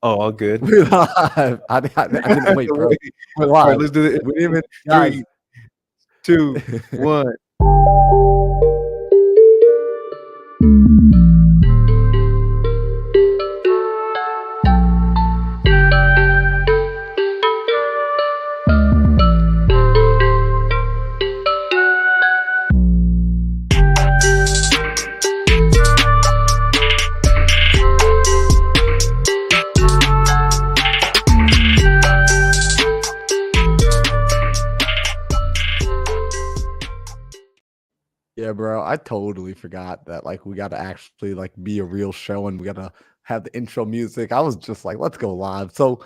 Oh, all good. We're live. I didn't wait, bro. Wait. We're All right, live. let's do it. We didn't even, guys. 3, 2, 1. Yeah, bro. I totally forgot that like we got to actually like be a real show and we got to have the intro music. I was just like, let's go live. So,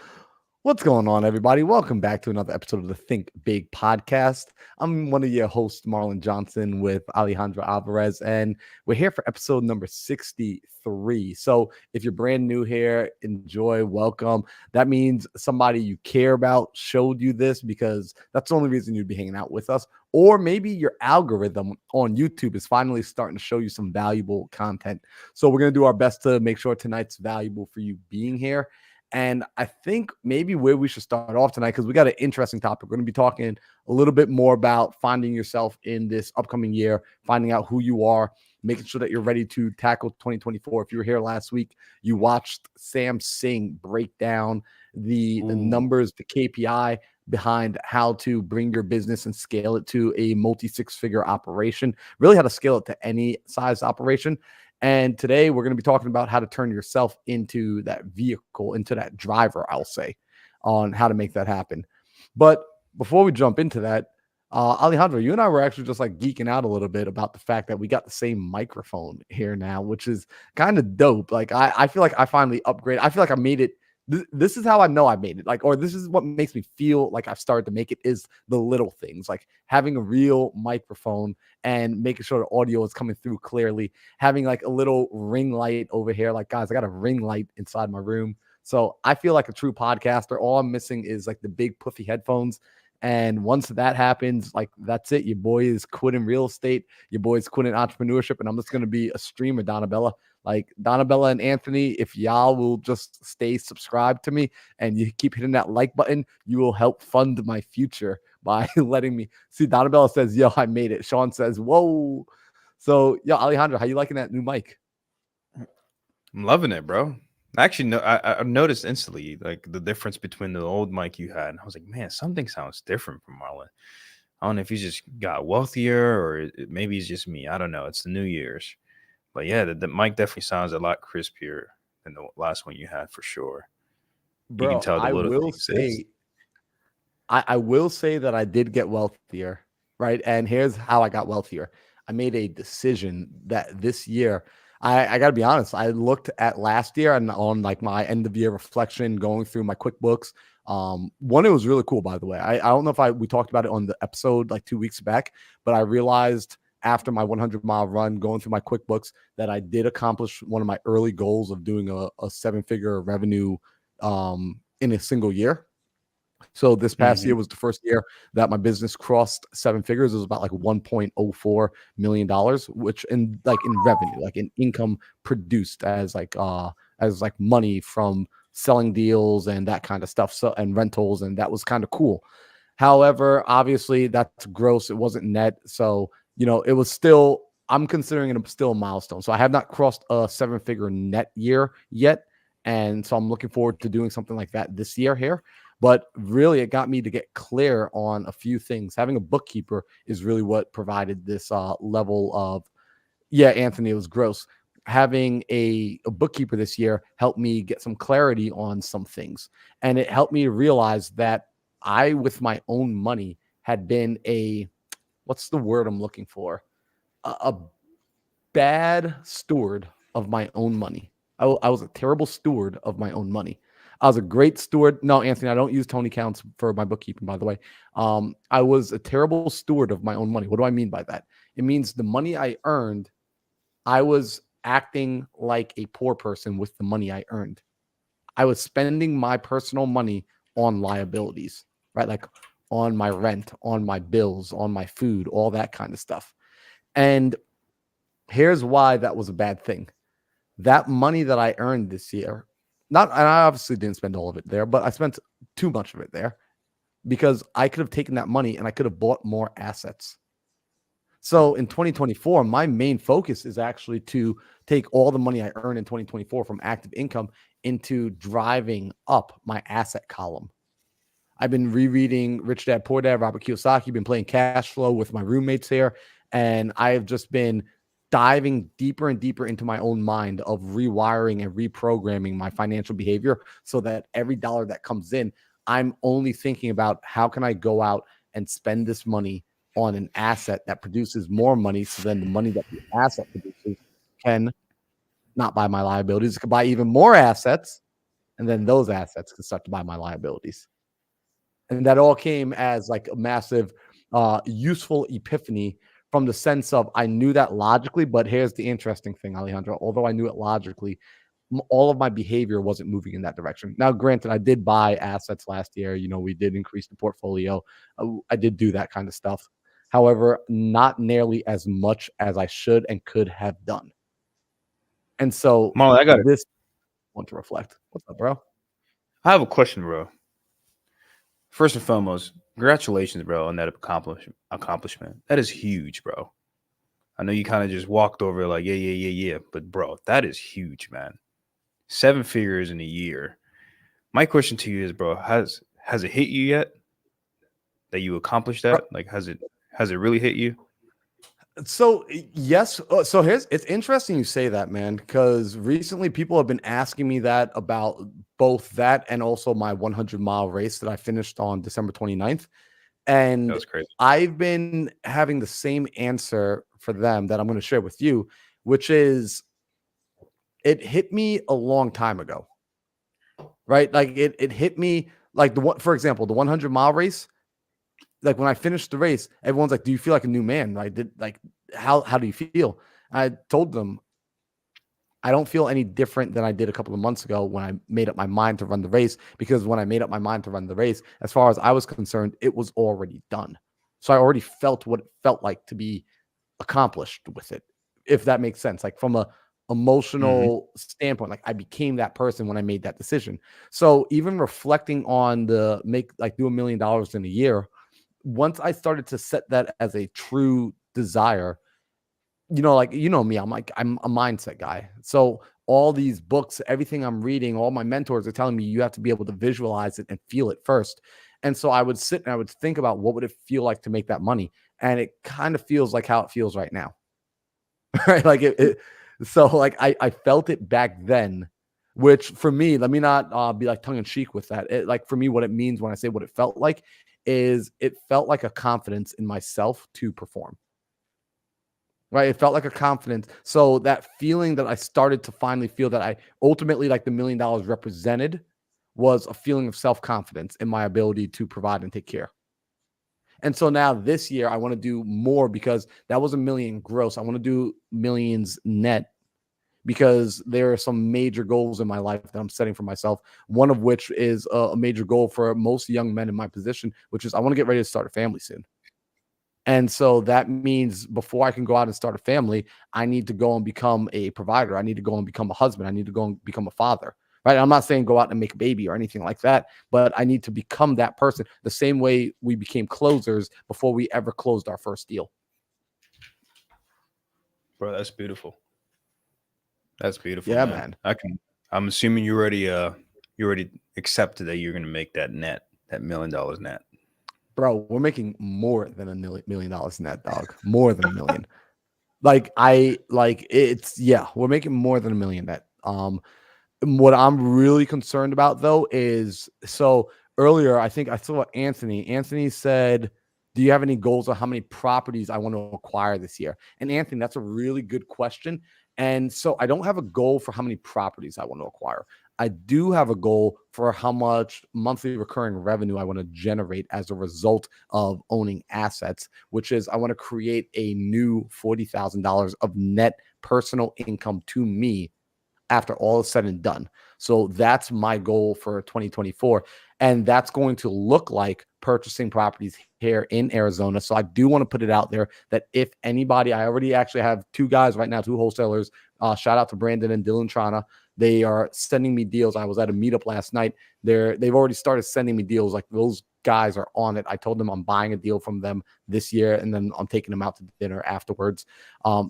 what's going on, everybody? Welcome back to another episode of the Think Big podcast. I'm one of your hosts, Marlon Johnson, with Alejandro Alvarez, and we're here for episode number 63. So, if you're brand new here, enjoy, welcome. That means somebody you care about showed you this because that's the only reason you'd be hanging out with us. Or maybe your algorithm on YouTube is finally starting to show you some valuable content. So, we're going to do our best to make sure tonight's valuable for you being here. And I think maybe where we should start off tonight, because we got an interesting topic. We're going to be talking a little bit more about finding yourself in this upcoming year, finding out who you are, making sure that you're ready to tackle 2024. If you were here last week, you watched Sam Singh break down the numbers, the KPI behind how to bring your business and scale it to a multi-six-figure operation, really how to scale it to any size operation. And today we're going to be talking about how to turn yourself into that vehicle, into that driver, I'll say, on how to make that happen. But before we jump into that, Alejandro, you and I were actually just like geeking out a little bit about the fact that we got the same microphone here now, which is kind of dope. Like I feel like I finally upgraded. I feel like I made it. This is how I know I made it. Like, or this is what makes me feel like I've started to make it is the little things, like having a real microphone and making sure the audio is coming through clearly, having like a little ring light over here. Like, guys, I got a ring light inside my room. So I feel like a true podcaster. All I'm missing is like the big puffy headphones. And once that happens, like that's it. Your boy is quitting real estate. Your boy's quitting entrepreneurship. And I'm just going to be a streamer, Donabella. Like Donabella and Anthony, if y'all will just stay subscribed to me and you keep hitting that like button, you will help fund my future by letting me see. Donabella says, yo, I made it. Sean says, whoa. So, yo, Alejandro, how you liking that new mic? I'm loving it, bro. Actually, no, I noticed instantly like the difference between the old mic you had. And I was like, man, something sounds different from Marlon. I don't know if he just got wealthier or maybe it's just me. I don't know. It's the New Year's. But yeah, the mic definitely sounds a lot crispier than the last one you had for sure. You can Bro, tell the I little will things. say, I will say that I did get wealthier, right? And here's how I got wealthier. I made a decision that this year, I got to be honest, I looked at last year and on like my end of year reflection, going through my QuickBooks. One, it was really cool, by the way. I don't know if we talked about it on the episode like 2 weeks back, but I realized after my 100-mile run going through my QuickBooks that I did accomplish one of my early goals of doing a seven-figure revenue in a single year. So this past year was the first year that my business crossed seven figures. It was about like $1.04 million, which in revenue, like in income produced as money from selling deals and that kind of stuff. So and rentals, and that was kind of cool. However, obviously that's gross. It wasn't net. So, it was still, I'm considering it still a milestone. So I have not crossed a seven-figure net year yet. And so I'm looking forward to doing something like that this year here. But really, it got me to get clear on a few things. Having a bookkeeper is really what provided this level of, yeah, Anthony, it was gross. Having a bookkeeper this year helped me get some clarity on some things. And it helped me realize that I, with my own money, had been what's the word I'm looking for? A bad steward of my own money. I was a terrible steward of my own money. I was a great steward. No, Anthony, I don't use Tony Counts for my bookkeeping, by the way. I was a terrible steward of my own money. What do I mean by that? It means the money I earned, I was acting like a poor person with the money I earned. I was spending my personal money on liabilities, right? Like on my rent, on my bills, on my food, all that kind of stuff. And here's why that was a bad thing. That money that I earned this year, Not, and I obviously didn't spend all of it there, but I spent too much of it there because I could have taken that money and I could have bought more assets. So in 2024, my main focus is actually to take all the money I earn in 2024 from active income into driving up my asset column. I've been rereading Rich Dad Poor Dad, Robert Kiyosaki, been playing cash flow with my roommates here, and I have just been diving deeper and deeper into my own mind of rewiring and reprogramming my financial behavior so that every dollar that comes in, I'm only thinking about how can I go out and spend this money on an asset that produces more money, so then the money that the asset produces can not buy my liabilities, it can buy even more assets, and then those assets can start to buy my liabilities. And that all came as like a massive useful epiphany from the sense of I knew that logically, but here's the interesting thing, Alejandro. Although I knew it logically, all of my behavior wasn't moving in that direction. Now, granted, I did buy assets last year. You know, we did increase the portfolio. I did do that kind of stuff. However, not nearly as much as I should and could have done. And so Marlon, this want to reflect. What's up, bro? I have a question, bro. First and foremost, congratulations, bro, on that accomplishment. That is huge, bro. I know you kind of just walked over like, yeah. But, bro, that is huge, man. 7 figures in a year. My question to you is, bro, has it hit you yet that you accomplished that? Like, has it really hit you? So yes, so it's interesting you say that, man, because recently people have been asking me that about both that and also my 100-mile race that I finished on December 29th. That And was crazy. I've been having the same answer for them that I'm going to share with you, which is it hit me a long time ago, right? Like it hit me like the one, for example, the 100-mile race. Like when I finished the race, everyone's like, "Do you feel like a new man?" I did like, how do you feel? I told them I don't feel any different than I did a couple of months ago when I made up my mind to run the race, because when I made up my mind to run the race, as far as I was concerned, it was already done. So I already felt what it felt like to be accomplished with it, if that makes sense. Like from a Mm-hmm. emotional standpoint, like I became that person when I made that decision. So even reflecting on the make like do $1 million in a year, once I started to set that as a true desire, like me, I'm a mindset guy. So all these books, everything I'm reading, all my mentors are telling me you have to be able to visualize it and feel it first. And so I would sit and I would think about what would it feel like to make that money, and it kind of feels like how it feels right now, right? Like so like I felt it back then, which for me, let me not be like tongue in cheek with that. Like for me, what it means when I say what it felt like is it felt like a confidence in myself to perform. Right. It felt like a confidence. So that feeling that I started to finally feel that I ultimately like the $1 million represented was a feeling of self-confidence in my ability to provide and take care. And so now this year I want to do more because that was $1 million gross. I want to do millions net because there are some major goals in my life that I'm setting for myself. One of which is a major goal for most young men in my position, which is I want to get ready to start a family soon. And so that means before I can go out and start a family, I need to go and become a provider. I need to go and become a husband. I need to go and become a father. Right. I'm not saying go out and make a baby or anything like that, but I need to become that person the same way we became closers before we ever closed our first deal. Bro, that's beautiful. That's beautiful, Yeah, man. man. I'm assuming you already accepted that you're gonna make that net, that $1 million net. Bro, we're making more than $1 million net, dog. More than a million. It's yeah, we're making more than a million net. What I'm really concerned about though is so earlier, I think I saw Anthony. Anthony said, "Do you have any goals on how many properties I want to acquire this year?" And Anthony, that's a really good question. And so I don't have a goal for how many properties I want to acquire. I do have a goal for how much monthly recurring revenue I want to generate as a result of owning assets, which is I want to create a new $40,000 of net personal income to me after all is said and done. So that's my goal for 2024. And that's going to look like purchasing properties here in Arizona. So I do want to put it out there that if anybody, I already actually have 2 guys right now, 2 wholesalers. Shout out to Brandon and Dylan Trana. They are sending me deals. I was at a meetup last night. They've already started sending me deals. Like those guys are on it. I told them I'm buying a deal from them this year, and then I'm taking them out to dinner afterwards.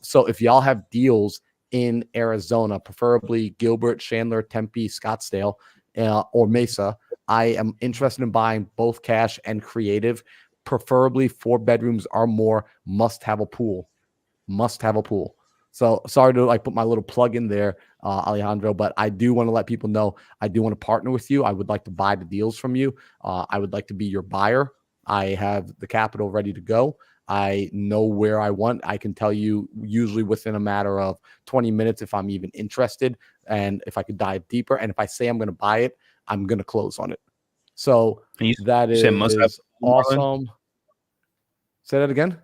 So if y'all have deals in Arizona, preferably Gilbert, Chandler, Tempe, Scottsdale, or Mesa, I am interested in buying both cash and creative. Preferably 4 bedrooms or more. Must have a pool. Must have a pool. So sorry to like put my little plug in there, Alejandro, but I do want to let people know I do want to partner with you. I would like to buy the deals from you. I would like to be your buyer. I have the capital ready to go. I know where I want. I can tell you usually within a matter of 20 minutes if I'm even interested and if I could dive deeper. And if I say I'm going to buy it, I'm going to close on it. So And that you said must have is a pool, Marlon? awesome. Say that again.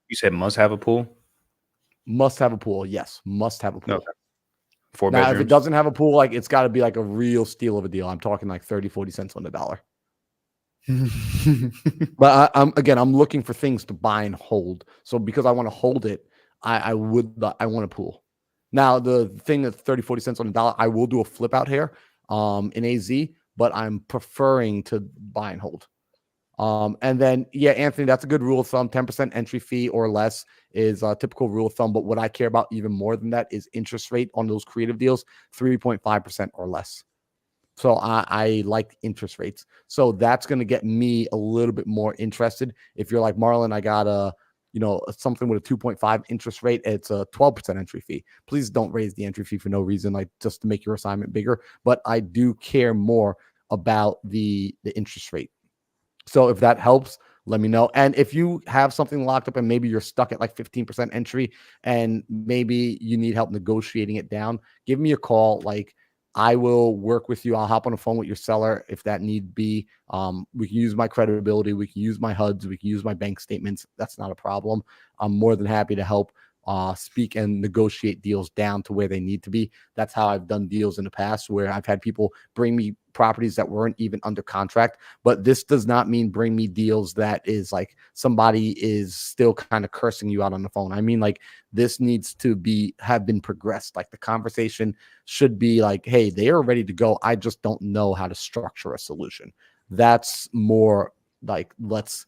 You said must have a pool? Must have a pool. Yes, must have a pool. Okay. 4 Now, if it bedrooms? doesn't have a pool, like it's got to be like a real steal of a deal. I'm talking like 30, 40 cents on the dollar. But I'm looking for things to buy and hold. So because I want to hold it, I want a pool. Now, the thing that's 30, 40 cents on the dollar, I will do a flip out here in AZ, but I'm preferring to buy and hold. And then, yeah, Anthony, that's a good rule of thumb. 10% entry fee or less is a typical rule of thumb. But what I care about even more than that is interest rate on those creative deals, 3.5% or less. So I like interest rates. So that's going to get me a little bit more interested. If you're like, Marlon, I got something with a 2.5 interest rate, it's a 12% entry fee. Please don't raise the entry fee for no reason, like just to make your assignment bigger. But I do care more about the interest rate. So if that helps, let me know. And if you have something locked up and maybe you're stuck at like 15% entry and maybe you need help negotiating it down, give me a call. Like I will work with you. I'll hop on the phone with your seller if that need be. We can use my credibility. We can use my HUDs. We can use my bank statements. That's not a problem. I'm more than happy to help speak and negotiate deals down to where they need to be. That's how I've done deals in the past where I've had people bring me properties that weren't even under contract. But this does not mean bring me deals that is like somebody is still kind of cursing you out on the phone. I mean, like this needs to have been progressed. Like the conversation should be like, hey, they are ready to go. I just don't know how to structure a solution. That's more like, let's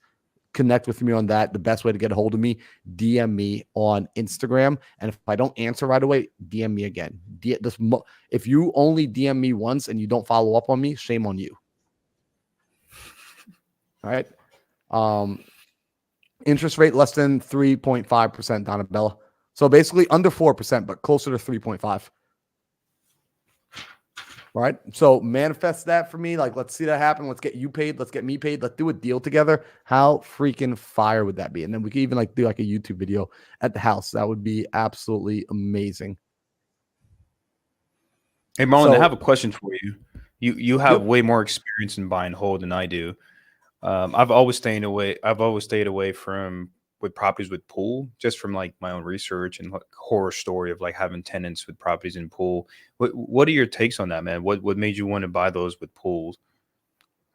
connect with me on that. The best way to get a hold of me, DM me on Instagram. And if I don't answer right away, DM me again. If you only DM me once and you don't follow up on me, shame on you. All right. Interest rate less than 3.5%, Donabella. So basically under 4%, but closer to 3.5. All right. So manifest that for me. Like, let's see that happen. Let's get you paid. Let's get me paid. Let's do a deal together. How freaking fire would that be? And then we could even like do like a YouTube video at the house. That would be absolutely amazing. Hey, Marlon, I have a question for you. You have way more experience in buy and hold than I do. I've always stayed away from with properties with pool, just from like my own research and like horror story of like having tenants with properties in pool. What are your takes on that, man? What made you want to buy those with pools?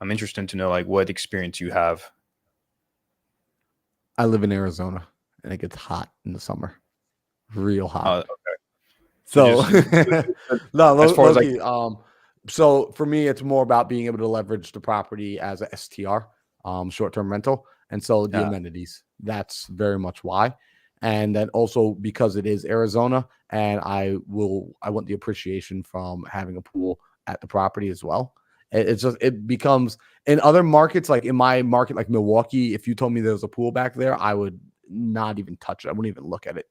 I'm interested to know like what experience you have. I live in Arizona and it gets hot in the summer, real hot. Okay. So no, as far as like, so for me, it's more about being able to leverage the property as a STR, short-term rental. And so the amenities, that's very much why. And then also because it is Arizona and I want the appreciation from having a pool at the property as well. It becomes in other markets, like in my market, like Milwaukee, if you told me there was a pool back there, I would not even touch it. I wouldn't even look at it.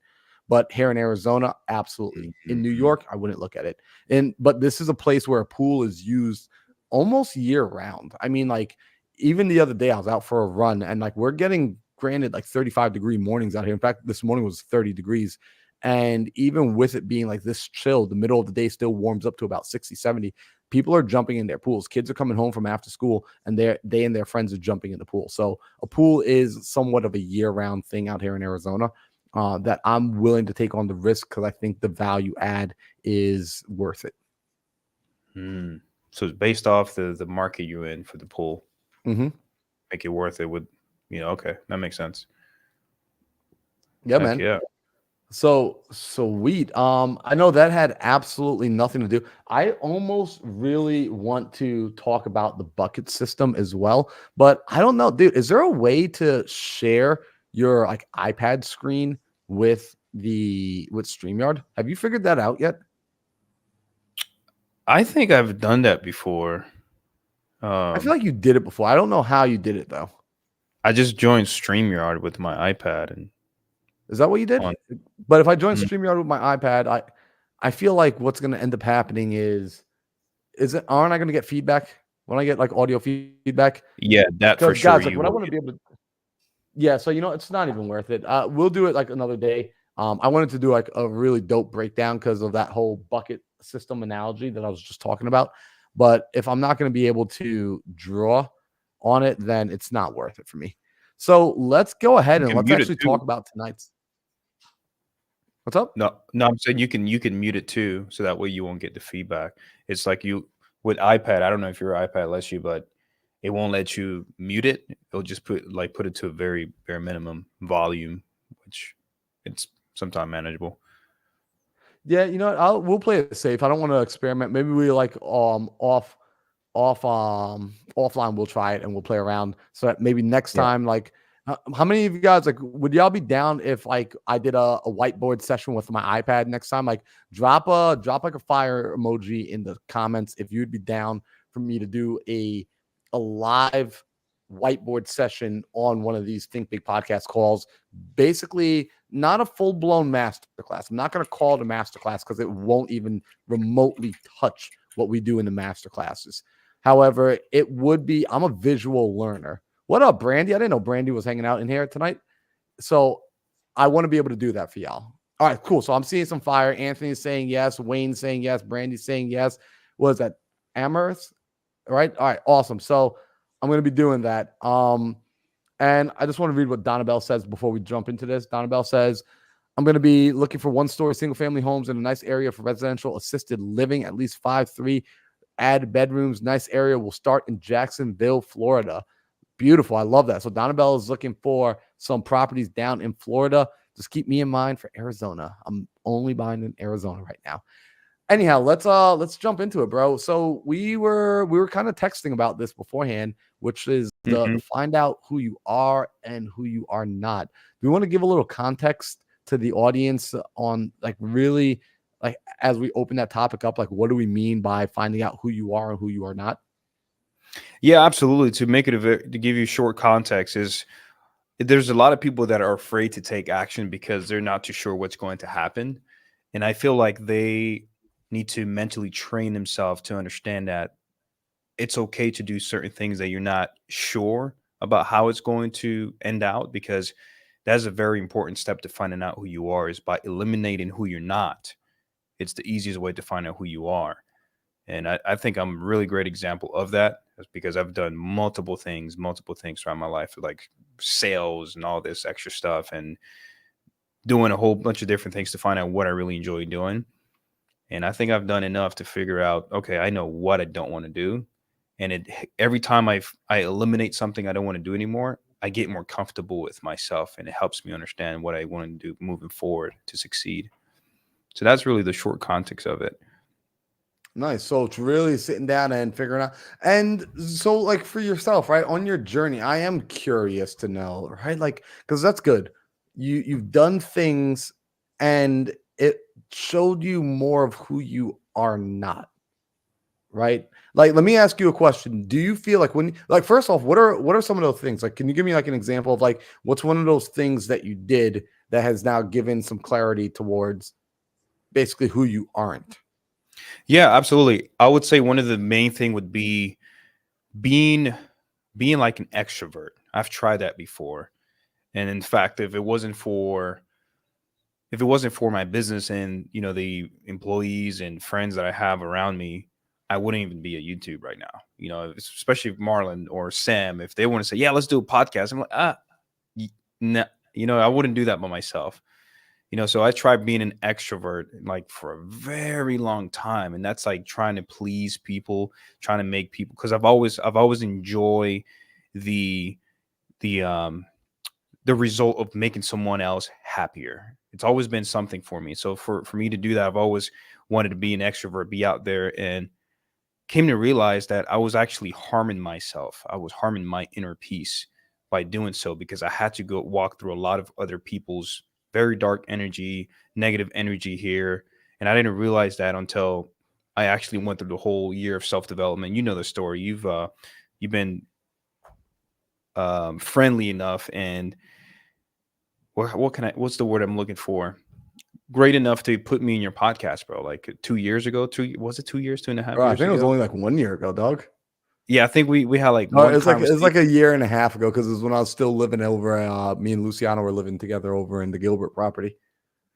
But here in Arizona, absolutely. In New York, I wouldn't look at it. But this is a place where a pool is used almost year round. I mean, like even the other day, I was out for a run and like we're getting granted like 35-degree mornings out here. In fact, this morning was 30 degrees. And even with it being like this chill, the middle of the day still warms up to about 60, 70. People are jumping in their pools. Kids are coming home from after school and they and their friends are jumping in the pool. So a pool is somewhat of a year-round thing out here in Arizona. That I'm willing to take on the risk because I think the value add is worth it. So it's based off the market you're in for the pool. Mm-hmm. Make it worth it with, okay, that makes sense. Yeah, man. Yeah. So sweet. I know that had absolutely nothing to do. I almost really want to talk about the bucket system as well, but I don't know, dude. Is there a way to share your like iPad screen with StreamYard? Have you figured that out yet? I think I've done that before. I feel Um, like you did it before. I don't know how you did it though. I just joined StreamYard with my iPad and Is that what you did? on. But if I join Mm, StreamYard with my iPad, I feel like what's going to end up happening is it aren't I going to get feedback when I get like audio feedback? yeah, that for Because sure guys, like you what I will want to get. be able to, yeah. So it's not even worth it. We'll do it like another day. I wanted to do like a really dope breakdown because of that whole bucket system analogy that I was just talking about. But if I'm not going to be able to draw on it, then it's not worth it for me. So let's go ahead You and can let's mute it actually talk too. about tonight's. What's up? No, no, I'm saying you can mute it too, so that way you won't get the feedback. It's like you with iPad. I don't know if your iPad lets you, but it won't let you mute it. It'll just put it to a very bare minimum volume, which it's sometimes manageable. Yeah, you know what? We'll play it safe. I don't want to experiment. Maybe we like offline we'll try it and we'll play around so that maybe next Yeah. time like how many of you guys like would y'all be down if like I did a whiteboard session with my iPad next time? Like drop like a fire emoji in the comments if you'd be down for me to do a live whiteboard session on one of these Think Big podcast calls. Basically, not a full blown masterclass. I'm not going to call it a masterclass because it won't even remotely touch what we do in the master classes. However, it would be, I'm a visual learner. What up, Brandy? I didn't know Brandy was hanging out in here tonight. So I want to be able to do that for y'all. All right, cool. So I'm seeing some fire. Anthony's saying yes. Wayne's saying yes. Brandy's saying yes. What is that? Amherst? All right. All right. Awesome. So I'm going to be doing that. And I just want to read what Donabelle says before we jump into this. Donabelle says, I'm going to be looking for one-story single-family homes in a nice area for residential assisted living, at least 5-3 add bedrooms. Nice area. Will start in Jacksonville, Florida. Beautiful. I love that. So Donabelle is looking for some properties down in Florida. Just keep me in mind for Arizona. I'm only buying in Arizona right now. Anyhow, let's jump into it, bro. So we were kind of texting about this beforehand, which is the Mhm. find out who you are and who you are not. Do we want to give a little context to the audience on like really like as we open that topic up, like what do we mean by finding out who you are and who you are not? Yeah, absolutely. To make it to give you short context is there's a lot of people that are afraid to take action because they're not too sure what's going to happen, and I feel like they need to mentally train themselves to understand that it's okay to do certain things that you're not sure about how it's going to end out, because that's a very important step to finding out who you are, is by eliminating who you're not. It's the easiest way to find out who you are. And I think I'm a really great example of that. That's because I've done multiple things throughout my life, like sales and all this extra stuff, and doing a whole bunch of different things to find out what I really enjoy doing. And I think I've done enough to figure out, okay, I know what I don't want to do. And every time I eliminate something I don't want to do anymore, I get more comfortable with myself, and it helps me understand what I want to do moving forward to succeed. So that's really the short context of it. Nice. So it's really sitting down and figuring out. And so, like for yourself, right, on your journey, I am curious to know, right? Like, because that's good. You've done things and it showed you more of who you are not, right? Like, let me ask you a question. Do you feel like when like first off, what are some of those things? Like, can you give me like an example of like what's one of those things that you did that has now given some clarity towards basically who you aren't? Yeah, absolutely. I would say one of the main thing would be being being like an extrovert. I've tried that before. And in fact, if it wasn't for my business and, the employees and friends that I have around me, I wouldn't even be at YouTube right now. Especially if Marlon or Sam, if they want to say, "Yeah, let's do a podcast." I'm like, y- nah, I wouldn't do that by myself. So I tried being an extrovert like for a very long time, and that's like trying to please people, trying to make people, because I've always enjoyed the the the result of making someone else happier. It's always been something for me. So for me to do that, I've always wanted to be an extrovert, be out there, and came to realize that I was actually harming myself. I was harming my inner peace by doing so because I had to go walk through a lot of other people's very dark energy, negative energy here. And I didn't realize that until I actually went through the whole year of self-development. You know the story. You've been friendly enough and what's the word I'm looking for? Great enough to put me in your podcast, bro. Like 2 years ago, was it 2 years, two and a half Bro, I years think it was ago? only like 1 year ago, dog. Yeah, I think we had like No, one it's conversation. like a year and a half ago because it was when I was still living over. Me and Luciano were living together over in the Gilbert property.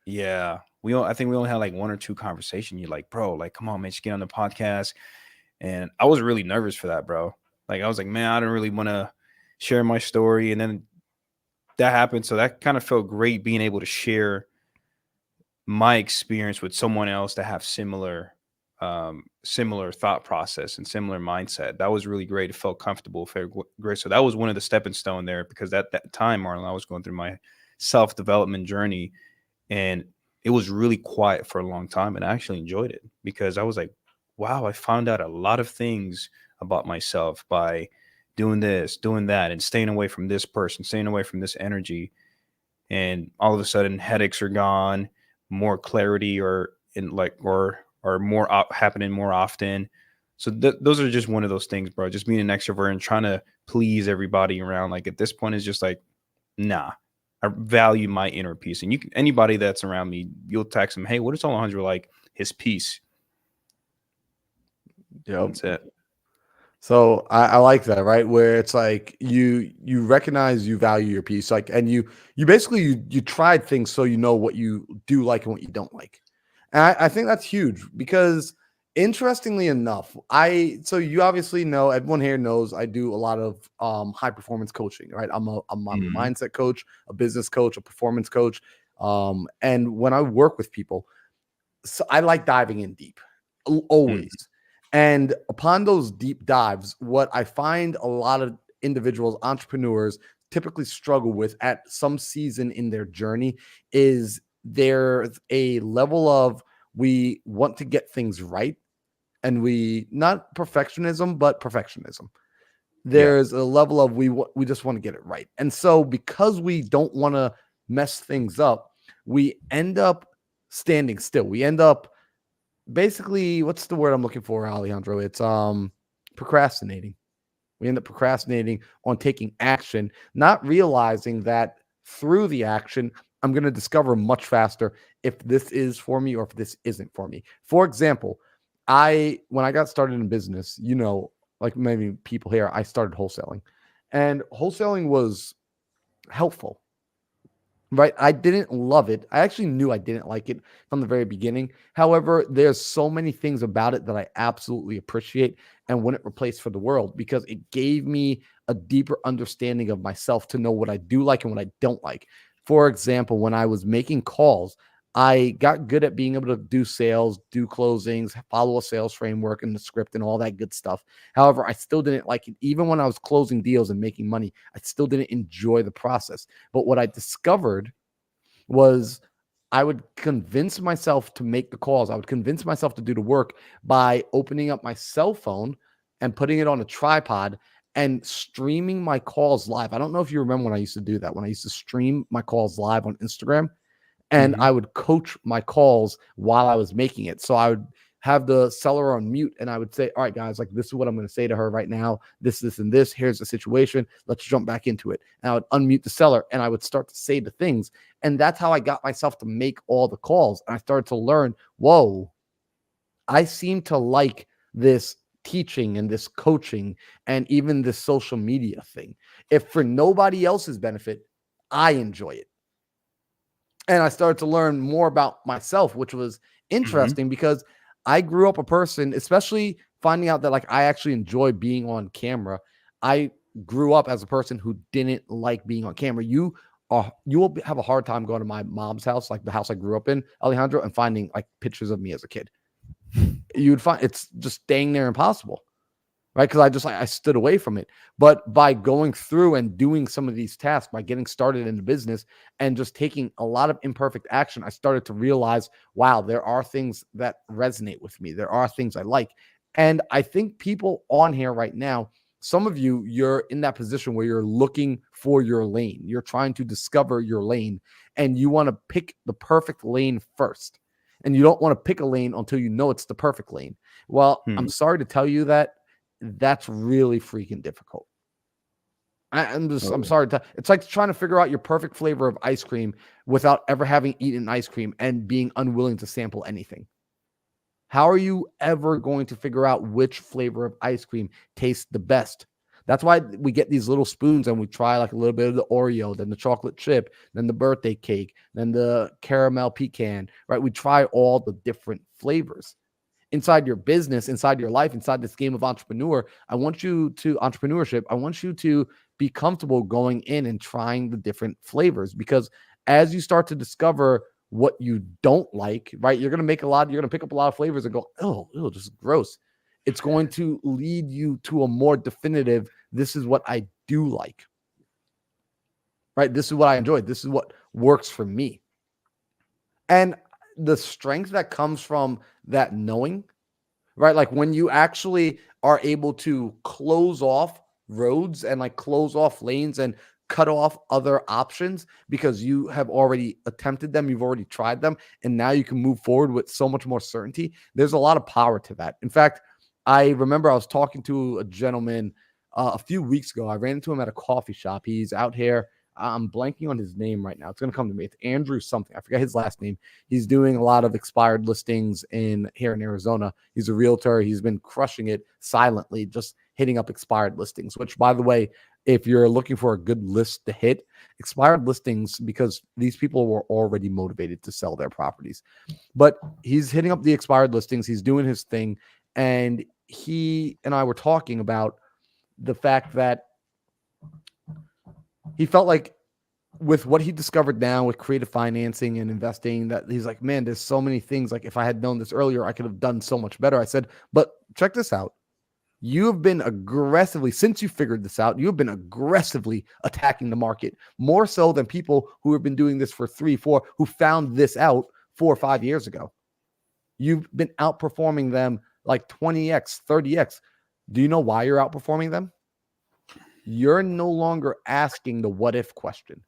Yeah, I think we only had like one or two conversations. You're like, bro, like, come on, man, just get on the podcast. And I was really nervous for that, bro. Like, I was like, man, I don't really want to share my story. And then that happened, so that kind of felt great being able to share my experience with someone else that have similar thought process and similar mindset. That was really great. It felt comfortable, felt great. So that was one of the stepping stone there because at that time, Marlon, I was going through my self-development journey, and it was really quiet for a long time, and I actually enjoyed it because I was like, wow, I found out a lot of things about myself by doing this, doing that, and staying away from this person, staying away from this energy. And all of a sudden headaches are gone, more clarity or in like or more happening more often. So those are just one of those things, bro. Just being an extrovert and trying to please everybody around. Like at this point, is just like, nah. I value my inner peace, and anybody that's around me, you'll text them, "Hey, what is Alejandro like? His peace." Yep. That's it. So I like that, right? Where it's like you recognize you value your piece, like, and you basically you tried things so you know what you do like and what you don't like. And I think that's huge because interestingly enough, so you obviously know, everyone here knows I do a lot of high performance coaching, right? I'm a Mhm. mindset coach, a business coach, a performance coach. And when I work with people, so I like diving in deep, Mhm. always. And upon those deep dives, what I find a lot of individuals, entrepreneurs, typically struggle with at some season in their journey is there's a level of, we want to get things right, and we, not perfectionism, but perfectionism. Yeah. There's a level of, we just want to get it right. And so because we don't want to mess things up, we end up standing still. We end up, basically, what's the word I'm looking for, Alejandro? It's procrastinating. We end up procrastinating on taking action, not realizing that through the action, I'm going to discover much faster if this is for me or if this isn't for me. For example, when I got started in business, like maybe people here, I started wholesaling, and wholesaling was helpful. Right. I didn't love it. I actually knew I didn't like it from the very beginning. However, there's so many things about it that I absolutely appreciate and wouldn't replace for the world, because it gave me a deeper understanding of myself to know what I do like and what I don't like. For example, when I was making calls, I got good at being able to do sales, do closings, follow a sales framework and the script and all that good stuff. However, I still didn't like it. Even when I was closing deals and making money, I still didn't enjoy the process. But what I discovered was, I would convince myself to make the calls. I would convince myself to do the work by opening up my cell phone and putting it on a tripod and streaming my calls live. I don't know if you remember when I used to do that, when I used to stream my calls live on Instagram, and Mhm. I would coach my calls while I was making it. So I would have the seller on mute and I would say, all right, guys, like, this is what I'm going to say to her right now. This, and this. Here's the situation. Let's jump back into it. And I would unmute the seller and I would start to say the things. And that's how I got myself to make all the calls. And I started to learn, whoa, I seem to like this teaching and this coaching and even this social media thing. If for nobody else's benefit, I enjoy it. And I started to learn more about myself, which was Mhm. interesting because I grew up a person, especially finding out that, like, I actually enjoy being on camera. I grew up as a person who didn't like being on camera. You will have a hard time going to my mom's house, like the house I grew up in, Alejandro, and finding like pictures of me as a kid. You'd find it's just dang near impossible. right? Because I stood away from it. But by going through and doing some of these tasks, by getting started in the business and just taking a lot of imperfect action, I started to realize, wow, there are things that resonate with me. There are things I like. And I think people on here right now, some of you, you're in that position where you're looking for your lane. You're trying to discover your lane and you want to pick the perfect lane first. And you don't want to pick a lane until you know it's the perfect lane. Well, I'm sorry to tell you that that's really freaking difficult. I'm sorry. It's like trying to figure out your perfect flavor of ice cream without ever having eaten ice cream and being unwilling to sample anything. How are you ever going to figure out which flavor of ice cream tastes the best? That's why we get these little spoons and we try like a little bit of the Oreo, then the chocolate chip, then the birthday cake, then the caramel pecan, right? We try all the different flavors. Inside your business, inside your life, inside this game of entrepreneurship, I want you to be comfortable going in and trying the different flavors, because as you start to discover what you don't like, right, you're going to pick up a lot of flavors and go, oh, this is gross. It's going to lead you to a more definitive, this is what I do like, right? This is what I enjoy. This is what works for me. And the strength that comes from that knowing, right? Like when you actually are able to close off roads and like close off lanes and cut off other options because you have already attempted them, you've already tried them, and now you can move forward with so much more certainty. There's a lot of power to that. In fact, I remember I was talking to a gentleman a few weeks ago. I ran into him at a coffee shop. He's out here. I'm blanking on his name right now. It's going to come to me. It's Andrew something. I forget his last name. He's doing a lot of expired listings here in Arizona. He's a realtor. He's been crushing it silently, just hitting up expired listings, which, by the way, if you're looking for a good list to hit, expired listings, because these people were already motivated to sell their properties. But he's hitting up the expired listings. He's doing his thing. And he and I were talking about the fact that he felt like with what he discovered now with creative financing and investing, that he's like, man, there's so many things. Like if I had known this earlier, I could have done so much better. I said, but check this out. You have been aggressively, since you figured this out, you have been aggressively attacking the market more so than people who have been doing this for 3, 4, who found this out 4 or 5 years ago. You've been outperforming them like 20x, 30x. Do you know why you're outperforming them? You're no longer asking the what if question,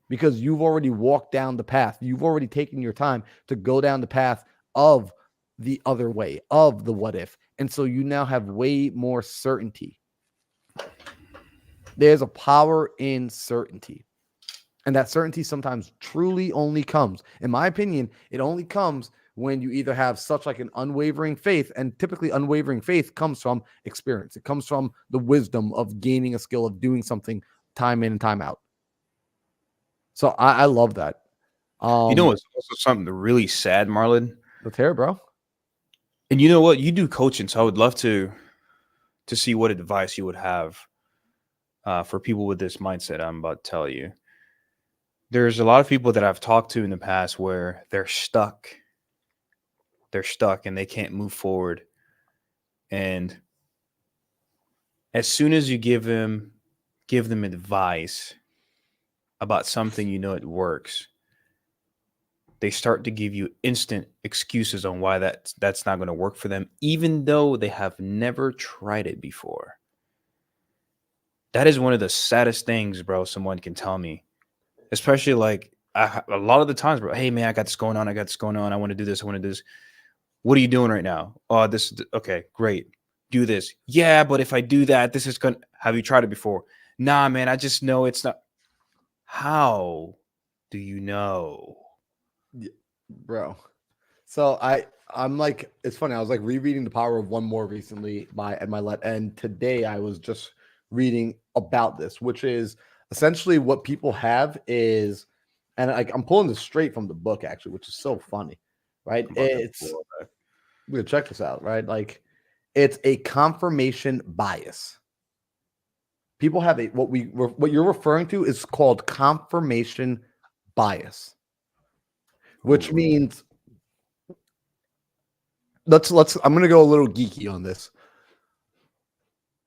because you've already walked down the path. You've already taken your time to go down the path of the other way, of the what if. And so you now have way more certainty. There's a power in certainty. And that certainty sometimes truly only comes, in my opinion, it only comes when you either have such like an unwavering faith, and typically unwavering faith comes from experience. It comes from the wisdom of gaining a skill of doing something time in and time out. So I love that. You know, it's also something really sad, Marlon. Let's hear it, bro. And you know what? You do coaching, so I would love to see what advice you would have for people with this mindset I'm about to tell you. There's a lot of people that I've talked to in the past where they're stuck. They're stuck and they can't move forward. And as soon as you give them advice about something, you know it works, they start to give you instant excuses on why that's not going to work for them, even though they have never tried it before. That is one of the saddest things, bro, someone can tell me. Especially like a lot of the times, bro, hey, man, I got this going on. I want to do this. I want to do this. What are you doing right now? Oh, okay, great. Do this. Yeah, but if I do that, this is going to, have you tried it before? Nah, man, I just know it's not. How do you know? Bro. So I'm like, it's funny. I was like rereading The Power of One More recently by Ed Milet, and today I was just reading about this, which is essentially what people have is, and I'm pulling this straight from the book actually, which is so funny, right? It's, we're gonna check this out, right? Like it's a confirmation bias. People have what you're referring to is called confirmation bias, which means let's I'm going to go a little geeky on this.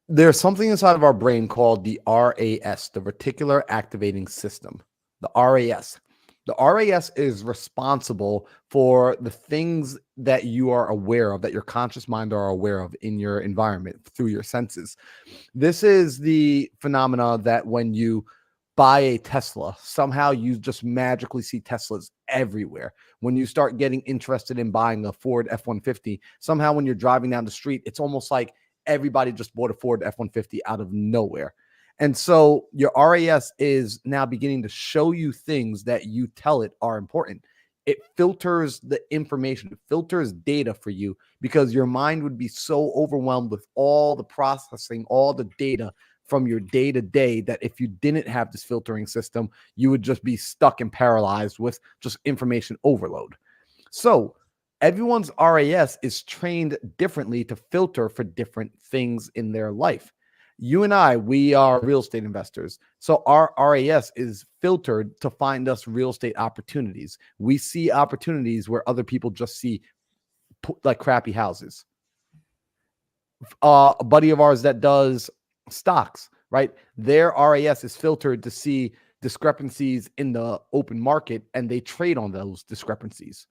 There's something inside of our brain called the RAS, the reticular activating system. The RAS. The RAS is responsible for the things that you are aware of, that your conscious mind are aware of in your environment through your senses. This is the phenomena that when you buy a Tesla, somehow you just magically see Teslas everywhere. When you start getting interested in buying a Ford F-150, somehow when you're driving down the street, it's almost like everybody just bought a Ford F-150 out of nowhere. And so your RAS is now beginning to show you things that you tell it are important. It filters the information, it filters data for you because your mind would be so overwhelmed with all the processing, all the data from your day to day that if you didn't have this filtering system, you would just be stuck and paralyzed with just information overload. So everyone's RAS is trained differently to filter for different things in their life. You and I, we are real estate investors. So our RAS is filtered to find us real estate opportunities. We see opportunities where other people just see like crappy houses. A buddy of ours that does stocks, right? Their RAS is filtered to see discrepancies in the open market and they trade on those discrepancies.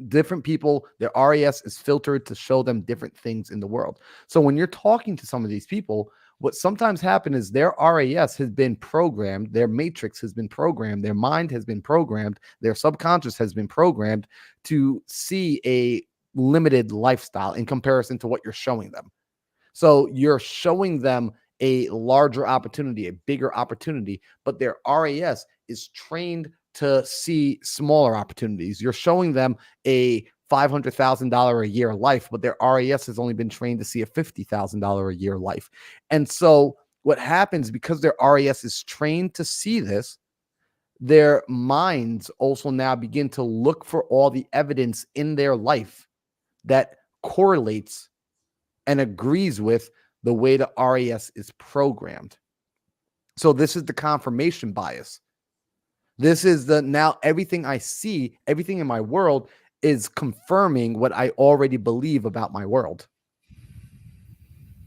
Different people, their RAS is filtered to show them different things in the world. So when you're talking to some of these people, what sometimes happens is their RAS has been programmed, their matrix has been programmed, their mind has been programmed, their subconscious has been programmed to see a limited lifestyle in comparison to what you're showing them. So you're showing them a larger opportunity, a bigger opportunity, but their RAS is trained to see smaller opportunities. You're showing them a $500,000 a year life, but their RAS has only been trained to see a $50,000 a year life. And so what happens, because their RAS is trained to see this, their minds also now begin to look for all the evidence in their life that correlates and agrees with the way the RAS is programmed. So this is the confirmation bias. This is the now everything I see, everything in my world is confirming what I already believe about my world.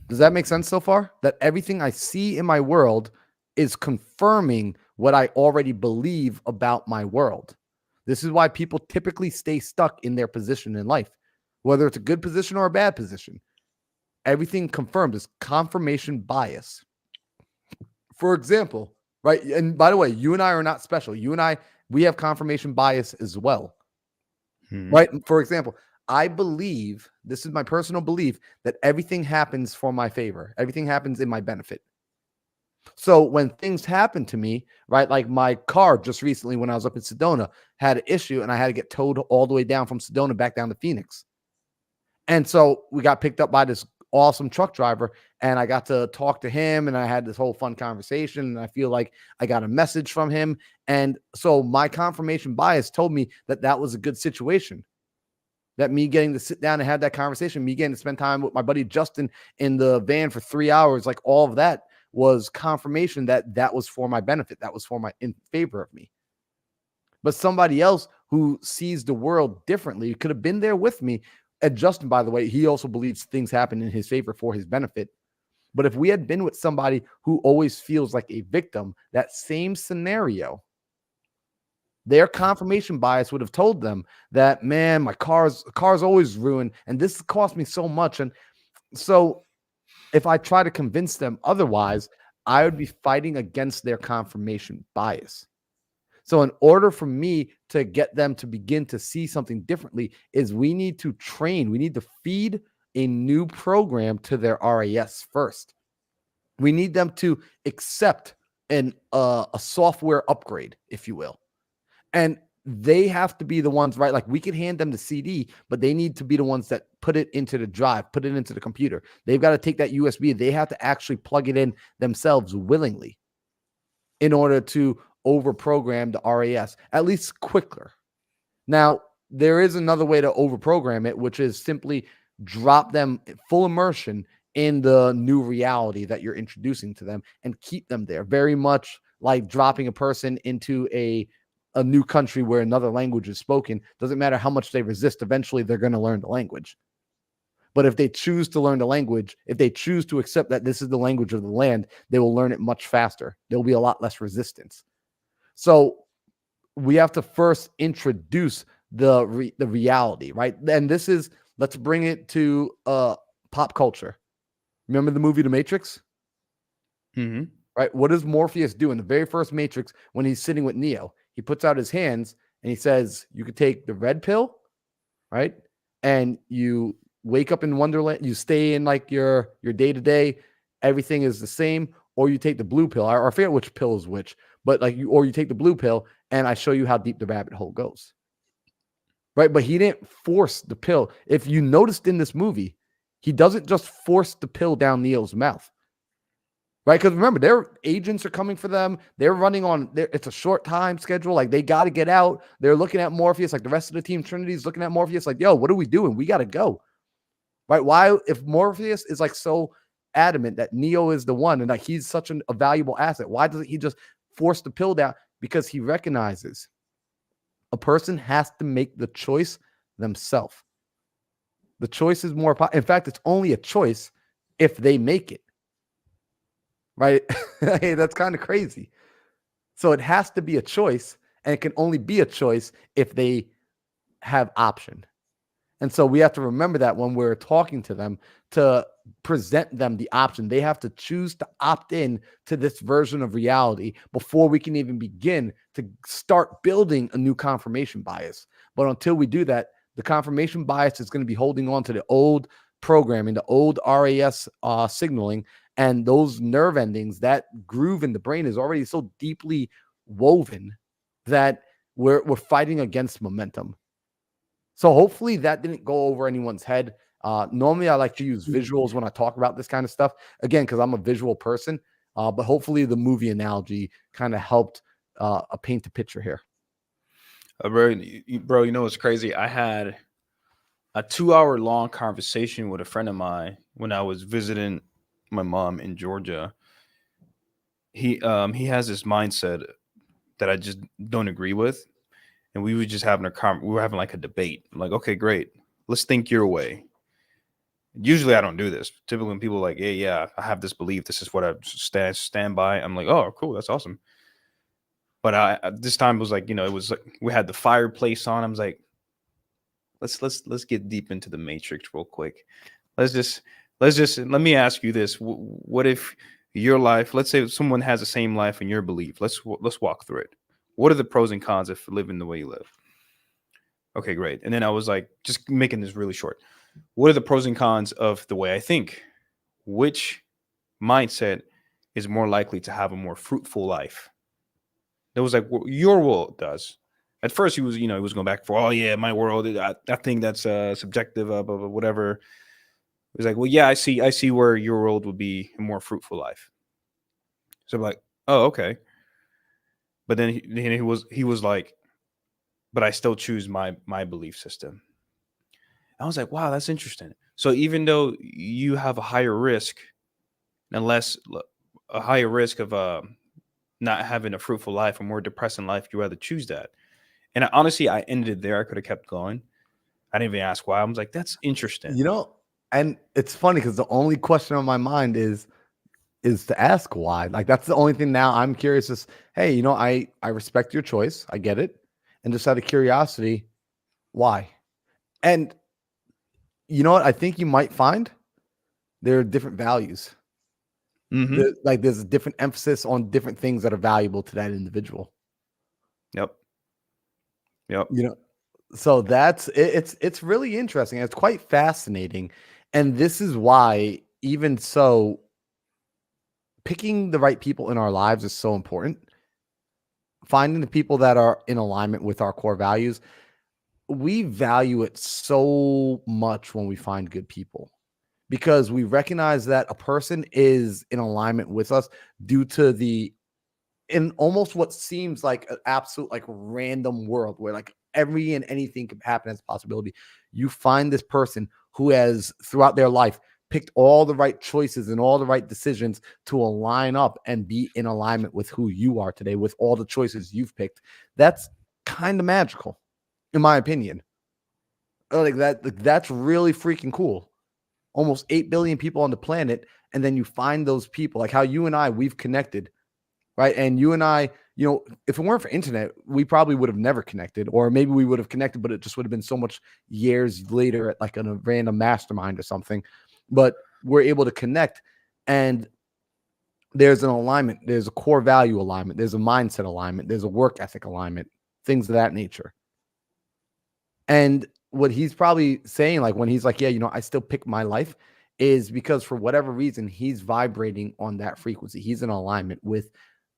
Does that make sense so far? That everything I see in my world is confirming what I already believe about my world. This is why people typically stay stuck in their position in life, whether it's a good position or a bad position. Everything confirmed is confirmation bias. For example, right? And by the way, you and I are not special. You and I, we have confirmation bias as well, right? For example, I believe, this is my personal belief, that everything happens for my favor. Everything happens in my benefit. So when things happen to me, right, like my car just recently when I was up in Sedona had an issue and I had to get towed all the way down from Sedona back down to Phoenix. And so we got picked up by this awesome truck driver and I got to talk to him and I had this whole fun conversation and I feel like I got a message from him. And so my confirmation bias told me that that was a good situation, that me getting to sit down and have that conversation, me getting to spend time with my buddy Justin in the van for 3 hours, like all of that was confirmation that that was for my benefit. That was for my in favor of me. But somebody else who sees the world differently could have been there with me. And Justin, by the way, he also believes things happen in his favor for his benefit. But if we had been with somebody who always feels like a victim, that same scenario, their confirmation bias would have told them that, man, my car's always ruined and this cost me so much. And so if I try to convince them otherwise, I would be fighting against their confirmation bias. So in order for me to get them to begin to see something differently is we need to train, we need to feed a new program to their RAS first. We need them to accept a software upgrade, if you will. And they have to be the ones, right? Like we can hand them the CD, but they need to be the ones that put it into the drive, put it into the computer. They've got to take that USB. They have to actually plug it in themselves willingly in order to overprogram the RAS, at least quicker. Now, there is another way to overprogram it, which is simply drop them full immersion in the new reality that you're introducing to them and keep them there. Very much like dropping a person into a new country where another language is spoken. Doesn't matter how much they resist. Eventually, they're going to learn the language. But if they choose to learn the language, if they choose to accept that this is the language of the land, they will learn it much faster. There will be a lot less resistance. So we have to first introduce the reality, right? And this is, let's bring it to pop culture. Remember the movie The Matrix? Mm-hmm. Right? What does Morpheus do in the very first Matrix when he's sitting with Neo? He puts out his hands and he says, you could take the red pill, right? And you wake up in Wonderland, you stay in like your day-to-day, everything is the same, or you take the blue pill. I forget which pill is which, but like you take the blue pill and I show you how deep the rabbit hole goes. Right? But he didn't force the pill. If you noticed in this movie, he doesn't just force the pill down Neo's mouth. Right? Because remember, their agents are coming for them. They're running on, it's a short time schedule. Like, they got to get out. They're looking at Morpheus. Like, the rest of the team, Trinity's looking at Morpheus like, yo, what are we doing? We got to go. Right? Why, if Morpheus is like so adamant that Neo is the one and like he's such a valuable asset, why doesn't he just force the pill down? Because he recognizes a person has to make the choice themselves. The choice is more, in fact, it's only a choice if they make it. Right? Hey, that's kind of crazy. So it has to be a choice, and it can only be a choice if they have option. And so we have to remember that when we're talking to them, to present them the option, they have to choose to opt in to this version of reality before we can even begin to start building a new confirmation bias. But until we do that, the confirmation bias is going to be holding on to the old programming, the old RAS signaling, and those nerve endings. That groove in the brain is already so deeply woven that we're fighting against momentum. So hopefully that didn't go over anyone's head. Normally I like to use visuals when I talk about this kind of stuff, again, because I'm a visual person. But hopefully the movie analogy kind of helped paint a picture here. Bro, you know what's crazy? I had a 2-hour long conversation with a friend of mine when I was visiting my mom in Georgia. He has this mindset that I just don't agree with, and we were just having we were having like a debate. I'm like, okay, great, let's think your way. Usually I don't do this. Typically when people are like, yeah, I have this belief, this is what I stand by, I'm like, oh, cool, that's awesome. But this time it was like, it was like we had the fireplace on. I was like, let's get deep into the Matrix real quick. Let me ask you this: what if your life? Let's say someone has the same life and your belief. Let's walk through it. What are the pros and cons of living the way you live? Okay, great. And then I was like, just making this really short. What are the pros and cons of the way I think? Which mindset is more likely to have a more fruitful life? That was like what your world does. At first, he was going back for, oh yeah, my world. I think that's subjective, whatever. It was like, well, yeah, I see where your world would be a more fruitful life. So I'm like, oh, okay. But then he was like, but I still choose my belief system. I was like, wow, that's interesting. So even though you have a higher risk of not having a fruitful life, a more depressing life, you rather choose that. And honestly, I ended it there. I could have kept going. I didn't even ask why. I was like, that's interesting. And it's funny because the only question on my mind is to ask why. Like, that's the only thing now I'm curious is, hey, I respect your choice. I get it. And just out of curiosity, why? And you know what? I think you might find there are different values. Mm-hmm. There's a different emphasis on different things that are valuable to that individual. Yep. So that's it's really interesting. It's quite fascinating. And this is why, even so, picking the right people in our lives is so important. Finding the people that are in alignment with our core values. We value it so much when we find good people, because we recognize that a person is in alignment with us due to in almost what seems like an absolute like random world where like every and anything could happen as a possibility. You find this person who has throughout their life picked all the right choices and all the right decisions to align up and be in alignment with who you are today, with all the choices you've picked. That's kind of magical, in my opinion. Like that's really freaking cool. almost 8 billion people on the planet. And then you find those people like how you and I, we've connected, right? And you and I, if it weren't for internet, we probably would have never connected, or maybe we would have connected, but it just would have been so much years later at like a random mastermind or something. But we're able to connect, and there's an alignment. There's a core value alignment. There's a mindset alignment. There's a work ethic alignment, things of that nature. And what he's probably saying, like when he's like, yeah, I still pick my life, is because for whatever reason, he's vibrating on that frequency. He's in alignment with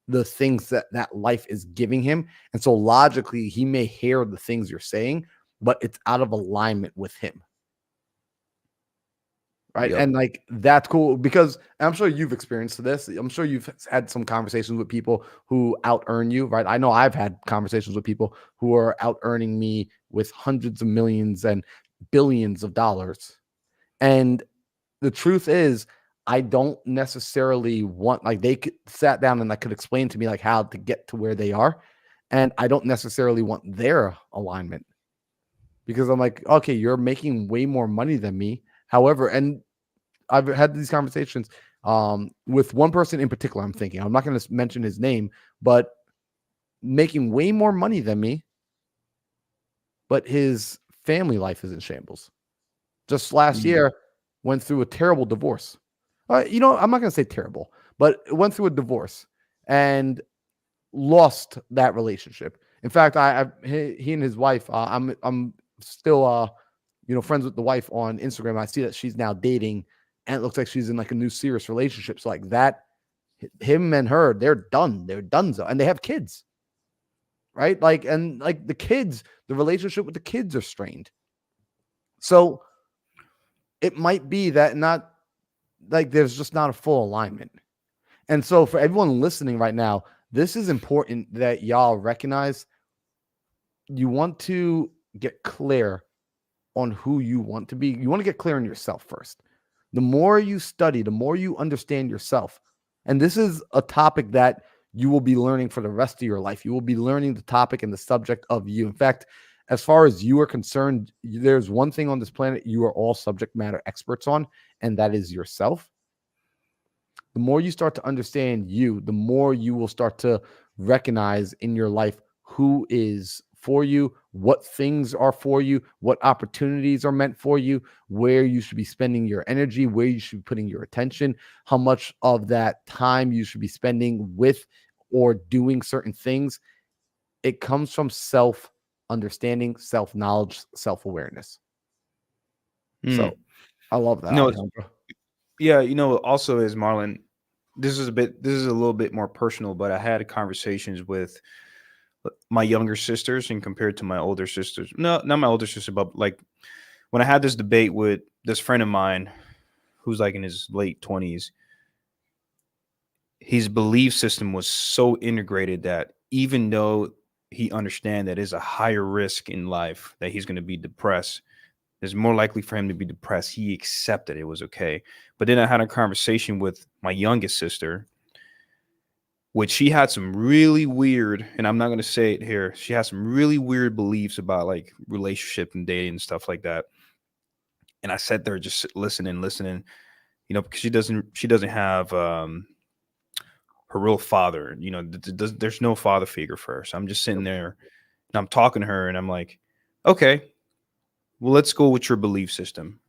the things that life is giving him. And so logically, he may hear the things you're saying, but it's out of alignment with him. Right. Yep. And like, that's cool because I'm sure you've experienced this. I'm sure you've had some conversations with people who out earn you. Right. I know I've had conversations with people who are out earning me with hundreds of millions and billions of dollars. And the truth is, I don't necessarily want, like, they sat down and could explain to me like how to get to where they are. And I don't necessarily want their alignment because I'm like, okay, you're making way more money than me. However, and I've had these conversations with one person in particular. I'm thinking, I'm not going to mention his name, but making way more money than me, but his family life is in shambles. Just last year, went through a terrible divorce. I'm not going to say terrible, but it went through a divorce and lost that relationship. In fact, he and his wife, I'm still friends with the wife on Instagram. I see that she's now dating, and it looks like she's in like a new serious relationship. So like that, him and her, they're done. They're donezo, and they have kids, right? Like, and like the kids, the relationship with the kids are strained. So it might be that not like there's just not a full alignment. And so for everyone listening right now, this is important that y'all recognize you want to get clear on who you want to be. You want to get clear on yourself first. The more you study, the more you understand yourself. And this is a topic that you will be learning for the rest of your life. You will be learning the topic and the subject of you. In fact, as far as you are concerned, there's one thing on this planet you are all subject matter experts on, and that is yourself. The more you start to understand you, the more you will start to recognize in your life who is for you, what things are for you, what opportunities are meant for you, where you should be spending your energy, where you should be putting your attention, how much of that time you should be spending with or doing certain things. It comes from self-understanding, self-knowledge, self-awareness. So I love that. Yeah, also is Marlon, this is a little bit more personal, but I had conversations with my younger sisters and compared to my older sisters. No, not my older sister, but like when I had this debate with this friend of mine who's like in his late 20s, his belief system was so integrated that even though he understand that it's a higher risk in life that he's going to be depressed, it's more likely for him to be depressed, he accepted it was okay. But then I had a conversation with my youngest sister, which she had some really weird, and I'm not going to say it here, she has some really weird beliefs about like relationship and dating and stuff like that. And I sat there just listening, because she doesn't have her real father, there's no father figure for her. So I'm just sitting there and I'm talking to her and I'm like, okay, well, let's go with your belief system.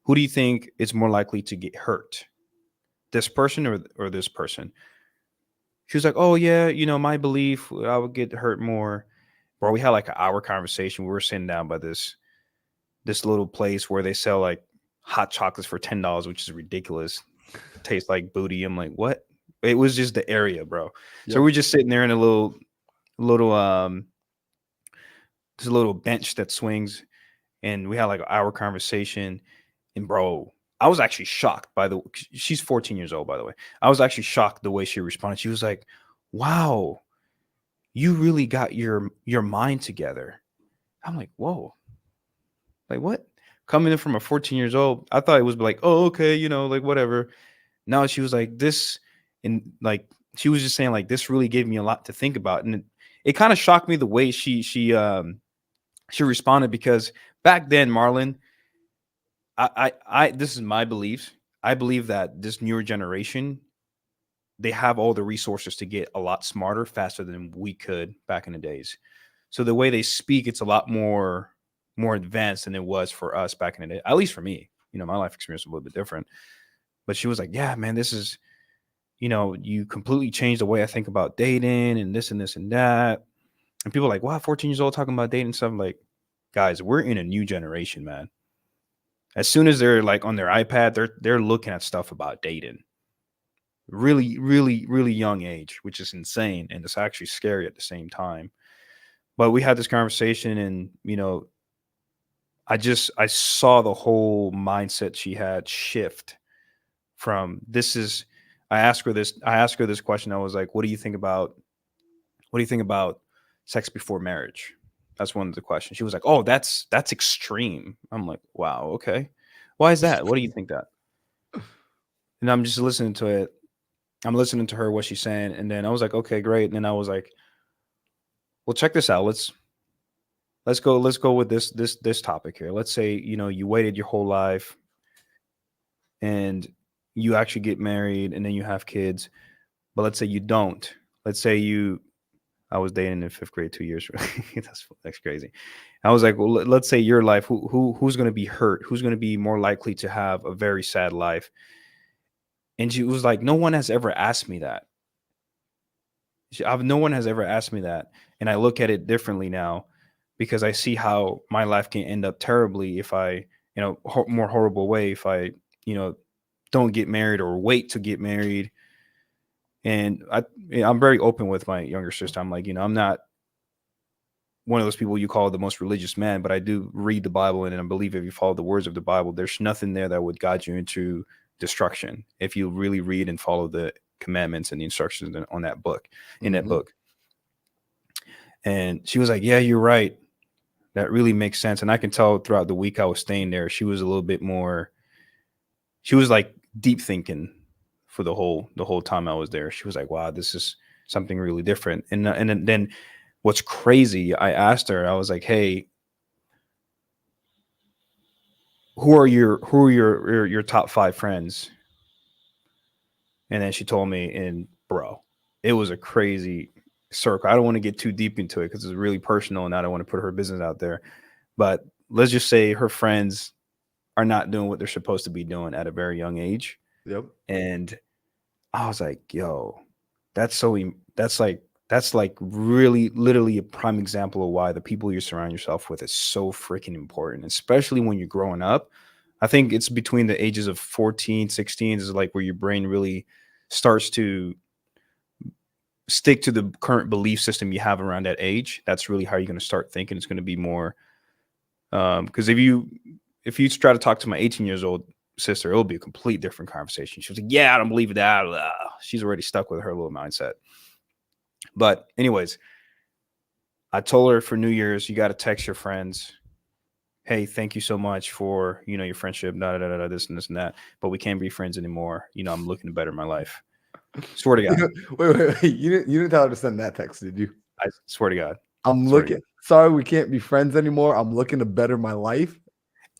Who do you think is more likely to get hurt? This person or this person? She was like, oh, yeah, my belief, I would get hurt more. Bro, we had like an hour conversation. We were sitting down by this little place where they sell like hot chocolates for $10, which is ridiculous. It tastes like booty. I'm like, what? It was just the area, bro. Yep. So we're just sitting there in a little this little bench that swings. And we had like an hour conversation. And bro, I was actually shocked she's 14 years old, by the way. I was actually shocked the way she responded. She was like, wow, you really got your mind together. I'm like, whoa, like what? Coming in from a 14 years old, I thought it was like, oh, okay, like whatever. Now she was like this, and like she was just saying like this really gave me a lot to think about. And it kind of shocked me the way she responded, because back then, Marlon, this is my beliefs. I believe that this newer generation, they have all the resources to get a lot smarter faster than we could back in the days. So the way they speak, it's a lot more advanced than it was for us back in the day. At least for me, my life experience was a little bit different. But she was like, "Yeah, man, this is, you completely changed the way I think about dating and this and this and that." And people are like, "Wow, 14 years old talking about dating stuff." I'm like, guys, we're in a new generation, man. As soon as they're like on their iPad, they're looking at stuff about dating. Really, really, really young age, which is insane, and it's actually scary at the same time. But we had this conversation, and I saw the whole mindset she had shift from this is. I asked her this question. I was like, what do you think about sex before marriage? That's one of the questions. She was like, "Oh, that's extreme." I'm like, "Wow, okay. Why is that? What do you think that?" And I'm just listening to it. I'm listening to her what she's saying, and then I was like, "Okay, great." And then I was like, "Well, check this out. Let's go with this topic here. Let's say, you waited your whole life and you actually get married and then you have kids, but let's say you don't. Let's say I was dating in fifth grade 2 years. That's crazy. I was like, well, let's say your life, who's going to be hurt? Who's going to be more likely to have a very sad life?" And she was like, "No one has ever asked me that. No one has ever asked me that." And I look at it differently now because I see how my life can end up terribly if I, more horrible way if I, you know, don't get married or wait to get married. And I'm very open with my younger sister. I'm like, I'm not one of those people you call the most religious man, but I do read the Bible, and I believe if you follow the words of the Bible, there's nothing there that would guide you into destruction if you really read and follow the commandments and the instructions on that book, in that book. And she was like, "Yeah, you're right. That really makes sense." And I can tell throughout the week I was staying there, she was a little bit more, she was like deep thinking for the whole time I was there. She was like, "Wow, this is something really different." And then what's crazy, I asked her, I was like, "Hey, who are your top 5 friends?" And then she told me, and bro, it was a crazy circle. I don't want to get too deep into it because it's really personal and I don't want to put her business out there. But let's just say her friends are not doing what they're supposed to be doing at a very young age. Yep. And I was like, yo, that's like really literally a prime example of why the people you surround yourself with is so freaking important, especially when you're growing up. I think it's between the ages of 14, 16 is like where your brain really starts to stick to the current belief system you have around that age. That's really how you're going to start thinking. It's going to be more, because if you try to talk to my 18 years old sister, it'll be a complete different conversation. She was like, "Yeah, I don't believe that." She's already stuck with her little mindset. But anyways, I told her for New Year's, you got to text your friends, "Hey, thank you so much for, your friendship, this and this and that, but we can't be friends anymore. I'm looking to better my life." Swear to God. Wait. You didn't tell her to send that text, did you? I swear to God. I'm Swear to looking. God. Sorry, we can't be friends anymore. I'm looking to better my life.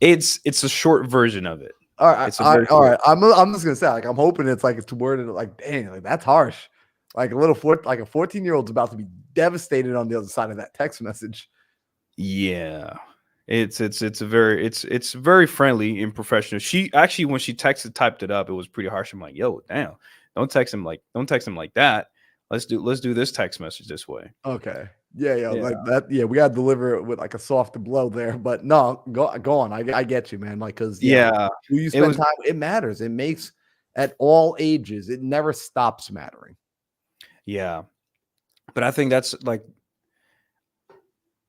It's a short version of it. All right, It's a all very right, all right. short. I'm just gonna say, like, I'm hoping it's worded like, dang, like that's harsh. Like a 14-year-old's about to be devastated on the other side of that text message. Yeah. It's very friendly and professional. She actually, when she typed it up, it was pretty harsh. I'm like, "Yo, damn, don't text him like that. Let's do this text message this way." Okay. Yeah, Yeah. like that. Yeah, we gotta deliver it with like a soft blow there. But no, go on. I get you, man. Like, cause Yeah. who you It spend was time, it matters. It makes at all ages. It never stops mattering. yeah. But I think that's like,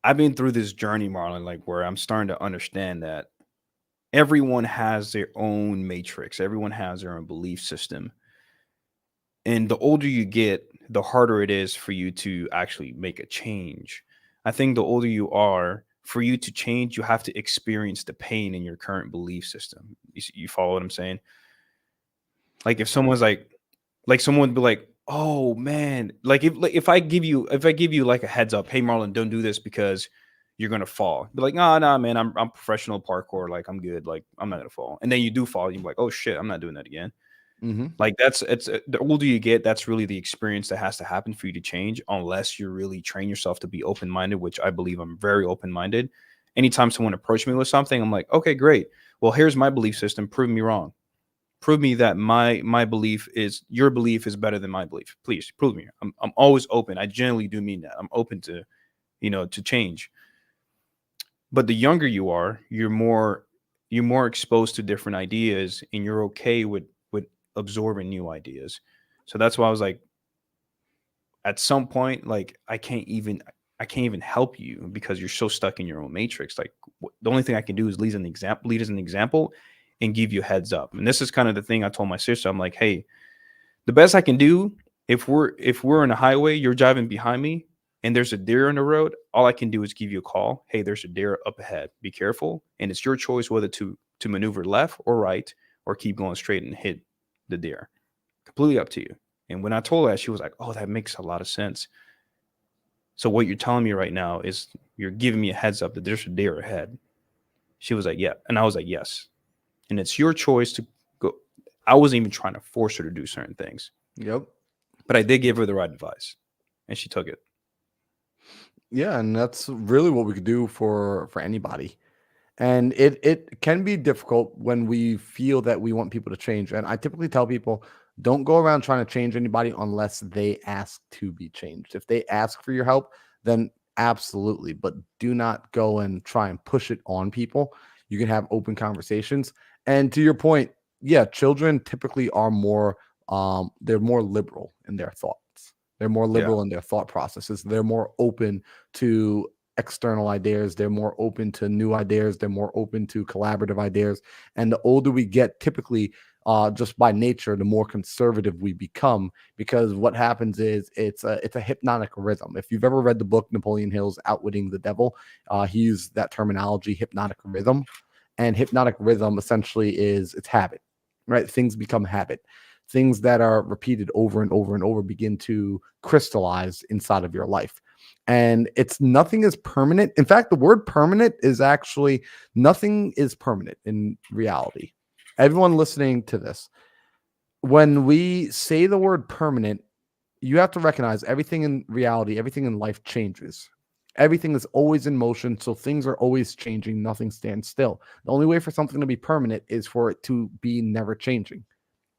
I've been through this journey, Marlon, like where I'm starting to understand that everyone has their own matrix. Everyone has their own belief system. And the older you get, the harder it is for you to actually make a change. I think the older you are, for you to change, you have to experience the pain in your current belief system. You follow what I'm saying? Like if someone's like someone would be like, "Oh man," like if I give you like a heads up, "Hey Marlon, don't do this because you're gonna fall. Be like, nah, man, I'm professional parkour. Like, I'm good. Like, I'm not gonna fall. And then you do fall. You're like, oh shit, I'm not doing that again. Mm-hmm. Like, it's the older you get, that's really the experience that has to happen for you to change, unless you really train yourself to be open minded, which I believe I'm very open minded. Anytime someone approaches me with something, I'm like, okay, great. Well, here's my belief system. Prove me wrong. Prove me that my belief is your belief is better than my belief. Please prove me. I'm always open. I genuinely do mean that. I'm open to, to change. But the younger you are, you're more exposed to different ideas, and you're okay with absorbing new ideas. So that's why I was like, at some point, like, I can't even help you because you're so stuck in your own matrix. Like, the only thing I can do is lead as an example, and give you a heads up. And this is kind of the thing I told my sister. I'm like, hey, the best I can do, if we're in a highway, you're driving behind me, and there's a deer on the road, all I can do is give you a call. Hey, there's a deer up ahead. Be careful. And it's your choice whether to maneuver left or right, or keep going straight and hit the deer. Completely up to you. And when I told her that, she was like, oh, that makes a lot of sense. So what you're telling me right now is you're giving me a heads up that there's a deer ahead. She was like, yeah. And I was like, yes. And it's your choice to go. I wasn't even trying to force her to do certain things, Yep. but I did give her the right advice, and she took it. Yeah, and that's really what we could do for anybody. And it can be difficult when we feel that we want people to change. And I typically tell people, don't go around trying to change anybody unless they ask to be changed. If they ask for your help, then absolutely. But do not go and try and push it on people. You can have open conversations. And to your point, yeah, children typically are more they're more liberal in their thoughts. They're more Yeah. liberal in their thought processes. They're more open to external ideas. They're more open to new ideas. They're more open to collaborative ideas. And the older we get, typically, just by nature, the more conservative we become. Because what happens is it's a hypnotic rhythm. If you've ever read the book Napoleon Hill's Outwitting the Devil, he used that terminology, hypnotic rhythm. And hypnotic rhythm essentially is it's habit, right? Things become habit. Things that are repeated over and over and over begin to crystallize inside of your life. And it's nothing is permanent. In fact, the word permanent is actually nothing is permanent in reality. Everyone listening to this, when we say the word permanent, you have to recognize everything in reality, everything in life changes. Everything is always in motion, so things are always changing. Nothing stands still. The only way for something to be permanent is for it to be never changing.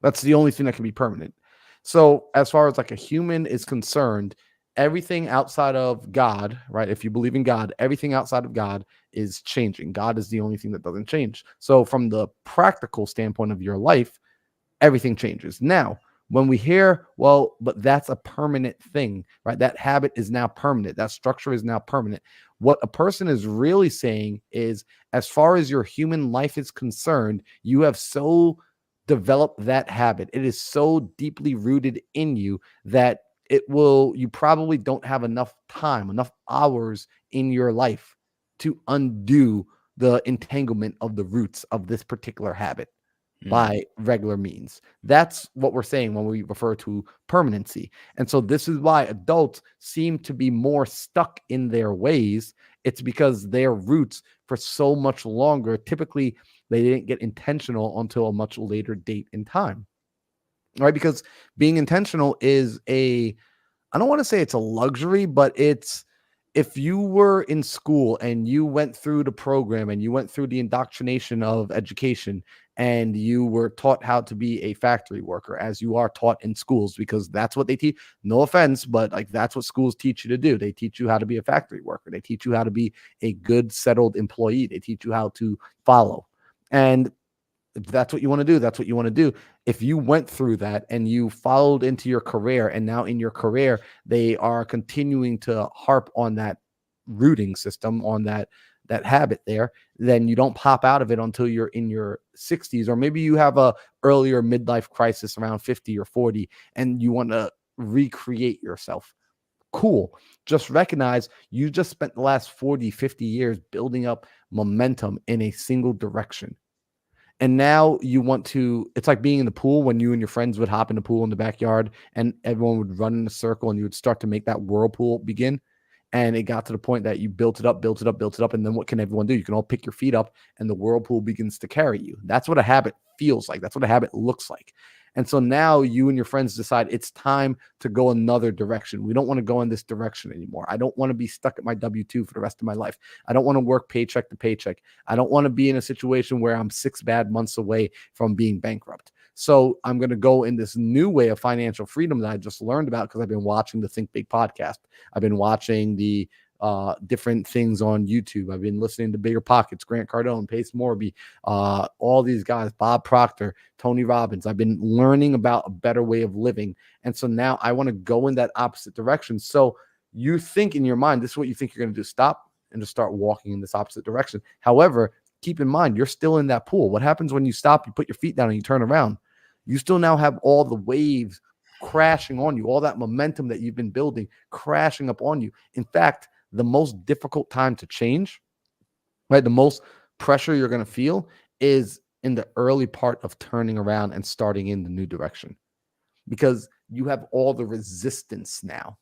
That's the only thing that can be permanent. So, as far as like a human is concerned, everything outside of God, right? If you believe in God, everything outside of God is changing. God is the only thing that doesn't change. So, from the practical standpoint of your life, everything changes. Now, when we hear, well, but that's a permanent thing, right? That habit is now permanent. That structure is now permanent. What a person is really saying is, as far as your human life is concerned, you have so developed that habit. It is so deeply rooted in you that you probably don't have enough time, enough hours in your life to undo the entanglement of the roots of this particular habit by regular means. That's what we're saying when we refer to permanency. And so this is why adults seem to be more stuck in their ways. It's because their roots for so much longer, typically they didn't get intentional until a much later date in time. Right? Because being intentional is I don't want to say it's a luxury, but it's if you were in school and you went through the program and you went through the indoctrination of education and you were taught how to be a factory worker as you are taught in schools, because that's what they teach. No offense, but like that's what schools teach you to do. They teach you how to be a factory worker. They teach you how to be a good settled employee. They teach you how to follow. And if that's what you want to do, that's what you want to do. If you went through that and you followed into your career, and now in your career, they are continuing to harp on that rooting system, on that habit there, then you don't pop out of it until you're in your 60s, or maybe you have a earlier midlife crisis around 50 or 40 and you want to recreate yourself. Cool. Just recognize you just spent the last 40, 50 years building up momentum in a single direction. And now you want to, it's like being in the pool when you and your friends would hop in the pool in the backyard and everyone would run in a circle and you would start to make that whirlpool begin. And it got to the point that you built it up, built it up, built it up. And then what can everyone do? You can all pick your feet up and the whirlpool begins to carry you. That's what a habit feels like. That's what a habit looks like. And so now you and your friends decide it's time to go another direction. We don't want to go in this direction anymore. I don't want to be stuck at my W-2 for the rest of my life. I don't want to work paycheck to paycheck. I don't want to be in a situation where I'm 6 bad months away from being bankrupt. So I'm going to go in this new way of financial freedom that I just learned about because I've been watching the Think Big podcast. I've been watching the different things on YouTube. I've been listening to Bigger Pockets, Grant Cardone, Pace Morby, all these guys, Bob Proctor, Tony Robbins. I've been learning about a better way of living. And so now I want to go in that opposite direction. So you think in your mind, this is what you think you're going to do. Stop and just start walking in this opposite direction. However, keep in mind, you're still in that pool. What happens when you stop, you put your feet down and you turn around? You still now have all the waves crashing on you, all that momentum that you've been building crashing up on you. In fact, the most difficult time to change, right? The most pressure you're going to feel is in the early part of turning around and starting in the new direction because you have all the resistance now.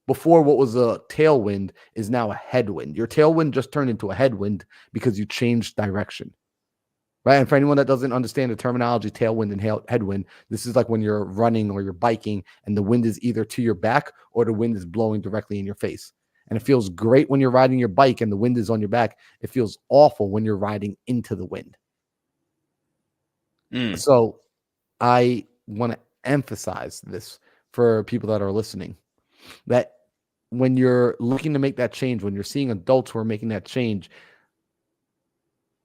Before, what was a tailwind is now a headwind. Your tailwind just turned into a headwind because you changed direction. Right. And for anyone that doesn't understand the terminology, tailwind and headwind, this is like when you're running or you're biking and the wind is either to your back or the wind is blowing directly in your face. And it feels great when you're riding your bike and the wind is on your back. It feels awful when you're riding into the wind. So I want to emphasize this for people that are listening, that when you're looking to make that change, when you're seeing adults who are making that change,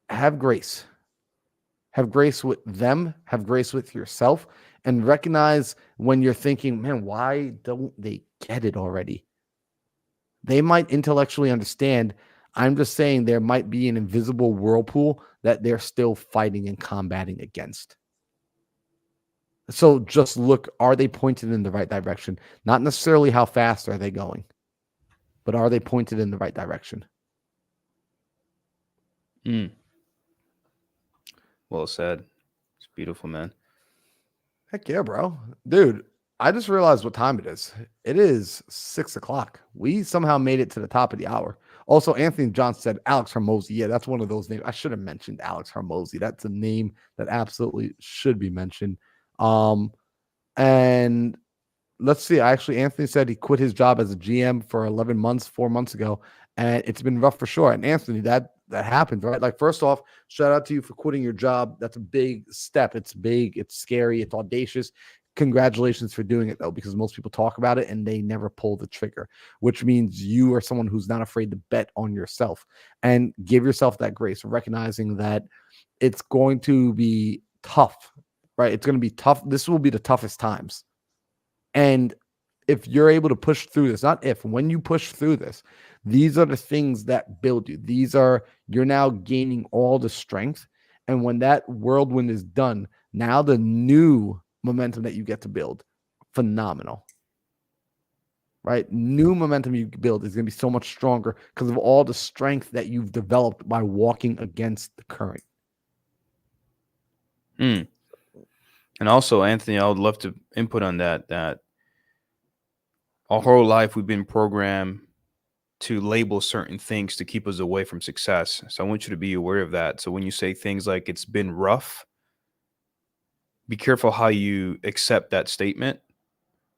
have grace. Have grace with them, have grace with yourself, and recognize when you're thinking, man, why don't they get it already? They might intellectually understand. I'm just saying there might be an invisible whirlpool that they're still fighting and combating against. So just look, are they pointed in the right direction? Not necessarily how fast are they going, but are they pointed in the right direction? Well said. It's beautiful, man. Heck yeah, bro. Dude, I just realized what time it is. It is 6 o'clock. We somehow made it to the top of the hour. Also, Anthony Johnson said Alex Hormozy. Yeah, that's one of those names. I should have mentioned Alex Hormozy. That's a name that absolutely should be mentioned. And let's see. Actually, Anthony said he quit his job as a GM for 11 months, 4 months ago. And it's been rough for sure. And Anthony, that happens, right? Like, first off, shout out to you for quitting your job. That's a big step. It's big, it's scary, it's audacious. Congratulations for doing it, though, because most people talk about it and they never pull the trigger, which means you are someone who's not afraid to bet on yourself and give yourself that grace, recognizing that it's going to be tough, right? It's going to be tough. This will be the toughest times. And if you're able to push through this, not if, when you push through this, these are the things that build you. You're now gaining all the strength. And when that whirlwind is done, now the new momentum that you get to build, phenomenal. Right? New momentum you build is going to be so much stronger because of all the strength that you've developed by walking against the current. And also, Anthony, I would love to input on that our whole life we've been programmed to label certain things to keep us away from success. So I want you to be aware of that. So when you say things like it's been rough, be careful how you accept that statement.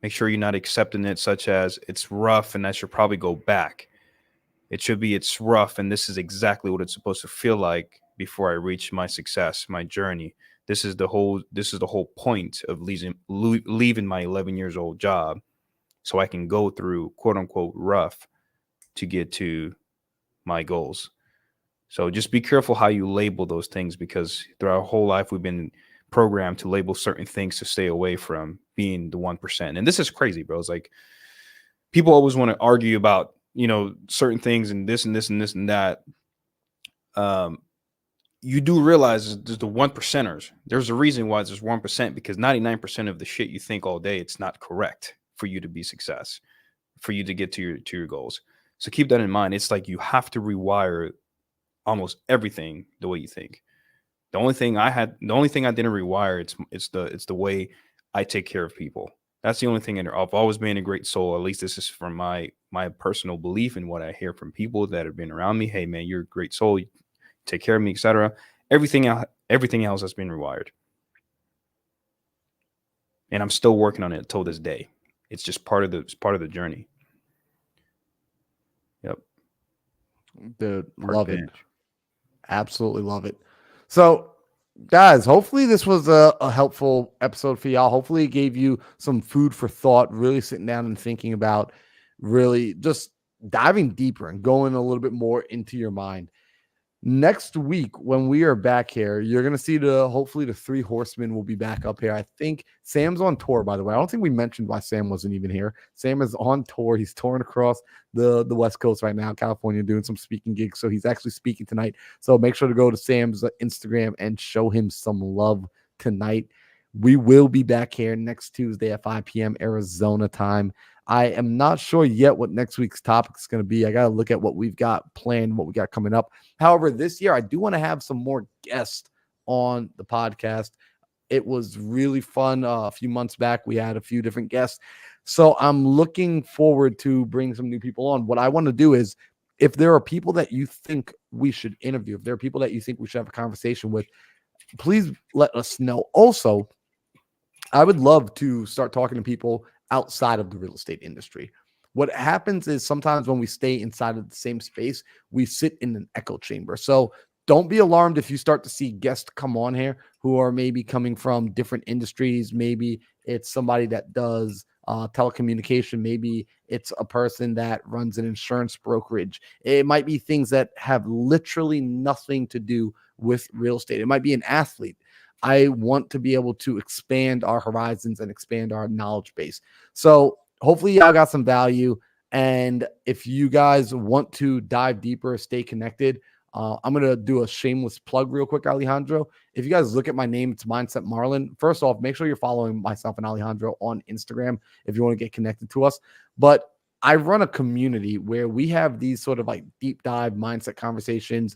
Make sure you're not accepting it such as it's rough and that should probably go back. It should be it's rough and this is exactly what it's supposed to feel like before I reach my success, my journey. This is the whole point of leaving my 11 years old job so I can go through quote unquote rough to get to my goals. So just be careful how you label those things because throughout our whole life we've been programmed to label certain things to stay away from being the 1%. And this is crazy, bro. It's like people always want to argue about, certain things and this and this and this and that. You do realize there's the 1%ers. There's a reason why there's 1% because 99% of the shit you think all day, it's not correct for you to be success, for you to get to your goals. So keep that in mind. It's like you have to rewire almost everything the way you think. The only thing I didn't rewire, it's the way I take care of people. That's the only thing in there. I've always been a great soul. At least this is from my personal belief and what I hear from people that have been around me. Hey man, you're a great soul. You take care of me, etc. Everything else has been rewired, and I'm still working on it till this day. It's just part of the journey. Yep. Dude, Park love it. bench. Absolutely love it. So, guys, hopefully this was a helpful episode for y'all. Hopefully it gave you some food for thought, really sitting down and thinking about really just diving deeper and going a little bit more into your mind. Next week, when we are back here, you're gonna see hopefully the three horsemen will be back up here. I think Sam's on tour, by the way. I don't think we mentioned why Sam wasn't even here. Sam is on tour. He's touring across the West Coast right now, California, doing some speaking gigs. So he's actually speaking tonight. So make sure to go to Sam's Instagram and show him some love tonight. We will be back here next Tuesday at 5 p.m. Arizona time. I am not sure yet what next week's topic is going to be. I got to look at what we've got planned, what we got coming up. However, this year I do want to have some more guests on the podcast. It was really fun. A few months back, we had a few different guests. So I'm looking forward to bring some new people on. What I want to do is, if there are people that you think we should interview, if there are people that you think we should have a conversation with, please let us know. Also, I would love to start talking to people outside of the real estate industry. What happens is sometimes when we stay inside of the same space, we sit in an echo chamber. So don't be alarmed if you start to see guests come on here who are maybe coming from different industries. Maybe it's somebody that does telecommunication. Maybe it's a person that runs an insurance brokerage. It might be things that have literally nothing to do with real estate. It might be an athlete. I want to be able to expand our horizons and expand our knowledge base. So hopefully y'all got some value. And if you guys want to dive deeper, stay connected, I'm going to do a shameless plug real quick, Alejandro. If you guys look at my name, it's Mindset Marlon. First off, make sure you're following myself and Alejandro on Instagram if you want to get connected to us. But I run a community where we have these sort of like deep dive mindset conversations,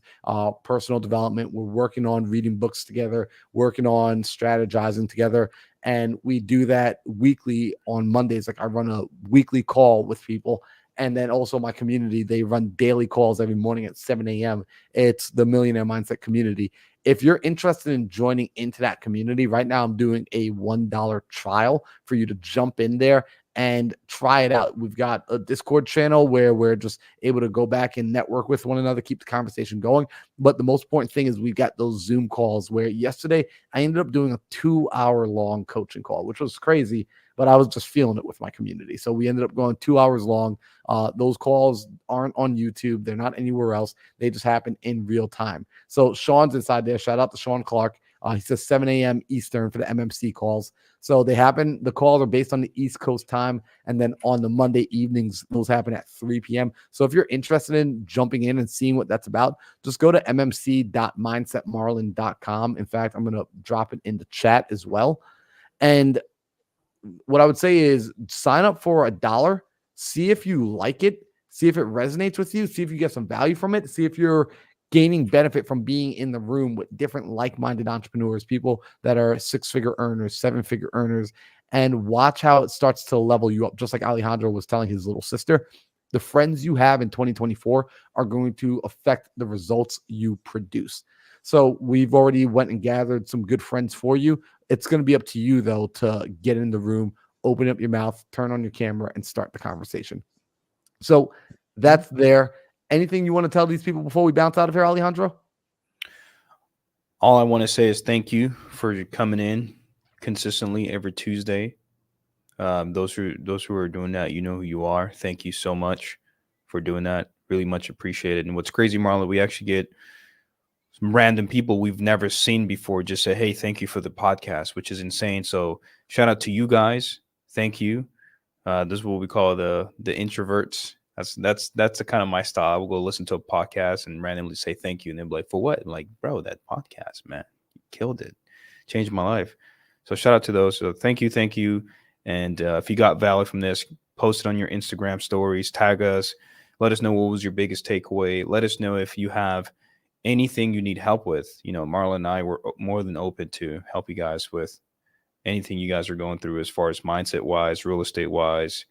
personal development. We're working on reading books together, working on strategizing together. And we do that weekly on Mondays. Like I run a weekly call with people. And then also my community, they run daily calls every morning at 7 a.m. It's the Millionaire Mindset Community. If you're interested in joining into that community, right now I'm doing a $1 trial for you to jump in there and try it out. We've got a Discord channel where we're just able to go back and network with one another, keep the conversation going. But the most important thing is we've got those Zoom calls where yesterday I ended up doing a 2-hour long coaching call, which was crazy, but I was just feeling it with my community. So we ended up going 2 hours long. Those calls aren't on YouTube. They're not anywhere else. They just happen in real time. So Sean's inside there. Shout out to Sean Clark. He says 7 a.m. Eastern for the MMC calls. So they happen. The calls are based on the East Coast time. And then on the Monday evenings, those happen at 3 p.m. So if you're interested in jumping in and seeing what that's about, just go to mmc.mindsetmarlin.com. In fact, I'm going to drop it in the chat as well. And what I would say is sign up for $1. See if you like it. See if it resonates with you. See if you get some value from it. See if you're gaining benefit from being in the room with different like-minded entrepreneurs, people that are 6-figure earners, 7-figure earners, and watch how it starts to level you up. Just like Alejandro was telling his little sister, the friends you have in 2024 are going to affect the results you produce. So we've already went and gathered some good friends for you. It's going to be up to you, though, to get in the room, open up your mouth, turn on your camera, and start the conversation. So that's there. Anything you want to tell these people before we bounce out of here, Alejandro? All I want to say is thank you for coming in consistently every Tuesday. Those who are doing that, you know who you are. Thank you so much for doing that. Really much appreciated. And what's crazy, Marlon, we actually get some random people we've never seen before just say, hey, thank you for the podcast, which is insane. So shout out to you guys. Thank you. This is what we call the introverts. That's the kind of my style. I will go listen to a podcast and randomly say thank you, and they'll be like, "For what?" I'm like, bro, that podcast, man, you killed it, changed my life. So shout out to those. So thank you. And if you got value from this, post it on your Instagram stories, tag us, let us know what was your biggest takeaway. Let us know if you have anything you need help with. You know, Marlon and I were more than open to help you guys with anything you guys are going through as far as mindset wise, real estate wise.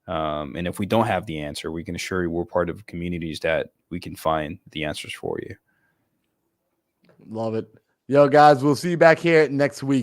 And if we don't have the answer, we can assure you we're part of communities that we can find the answers for you. Love it. Yo, guys, we'll see you back here next week.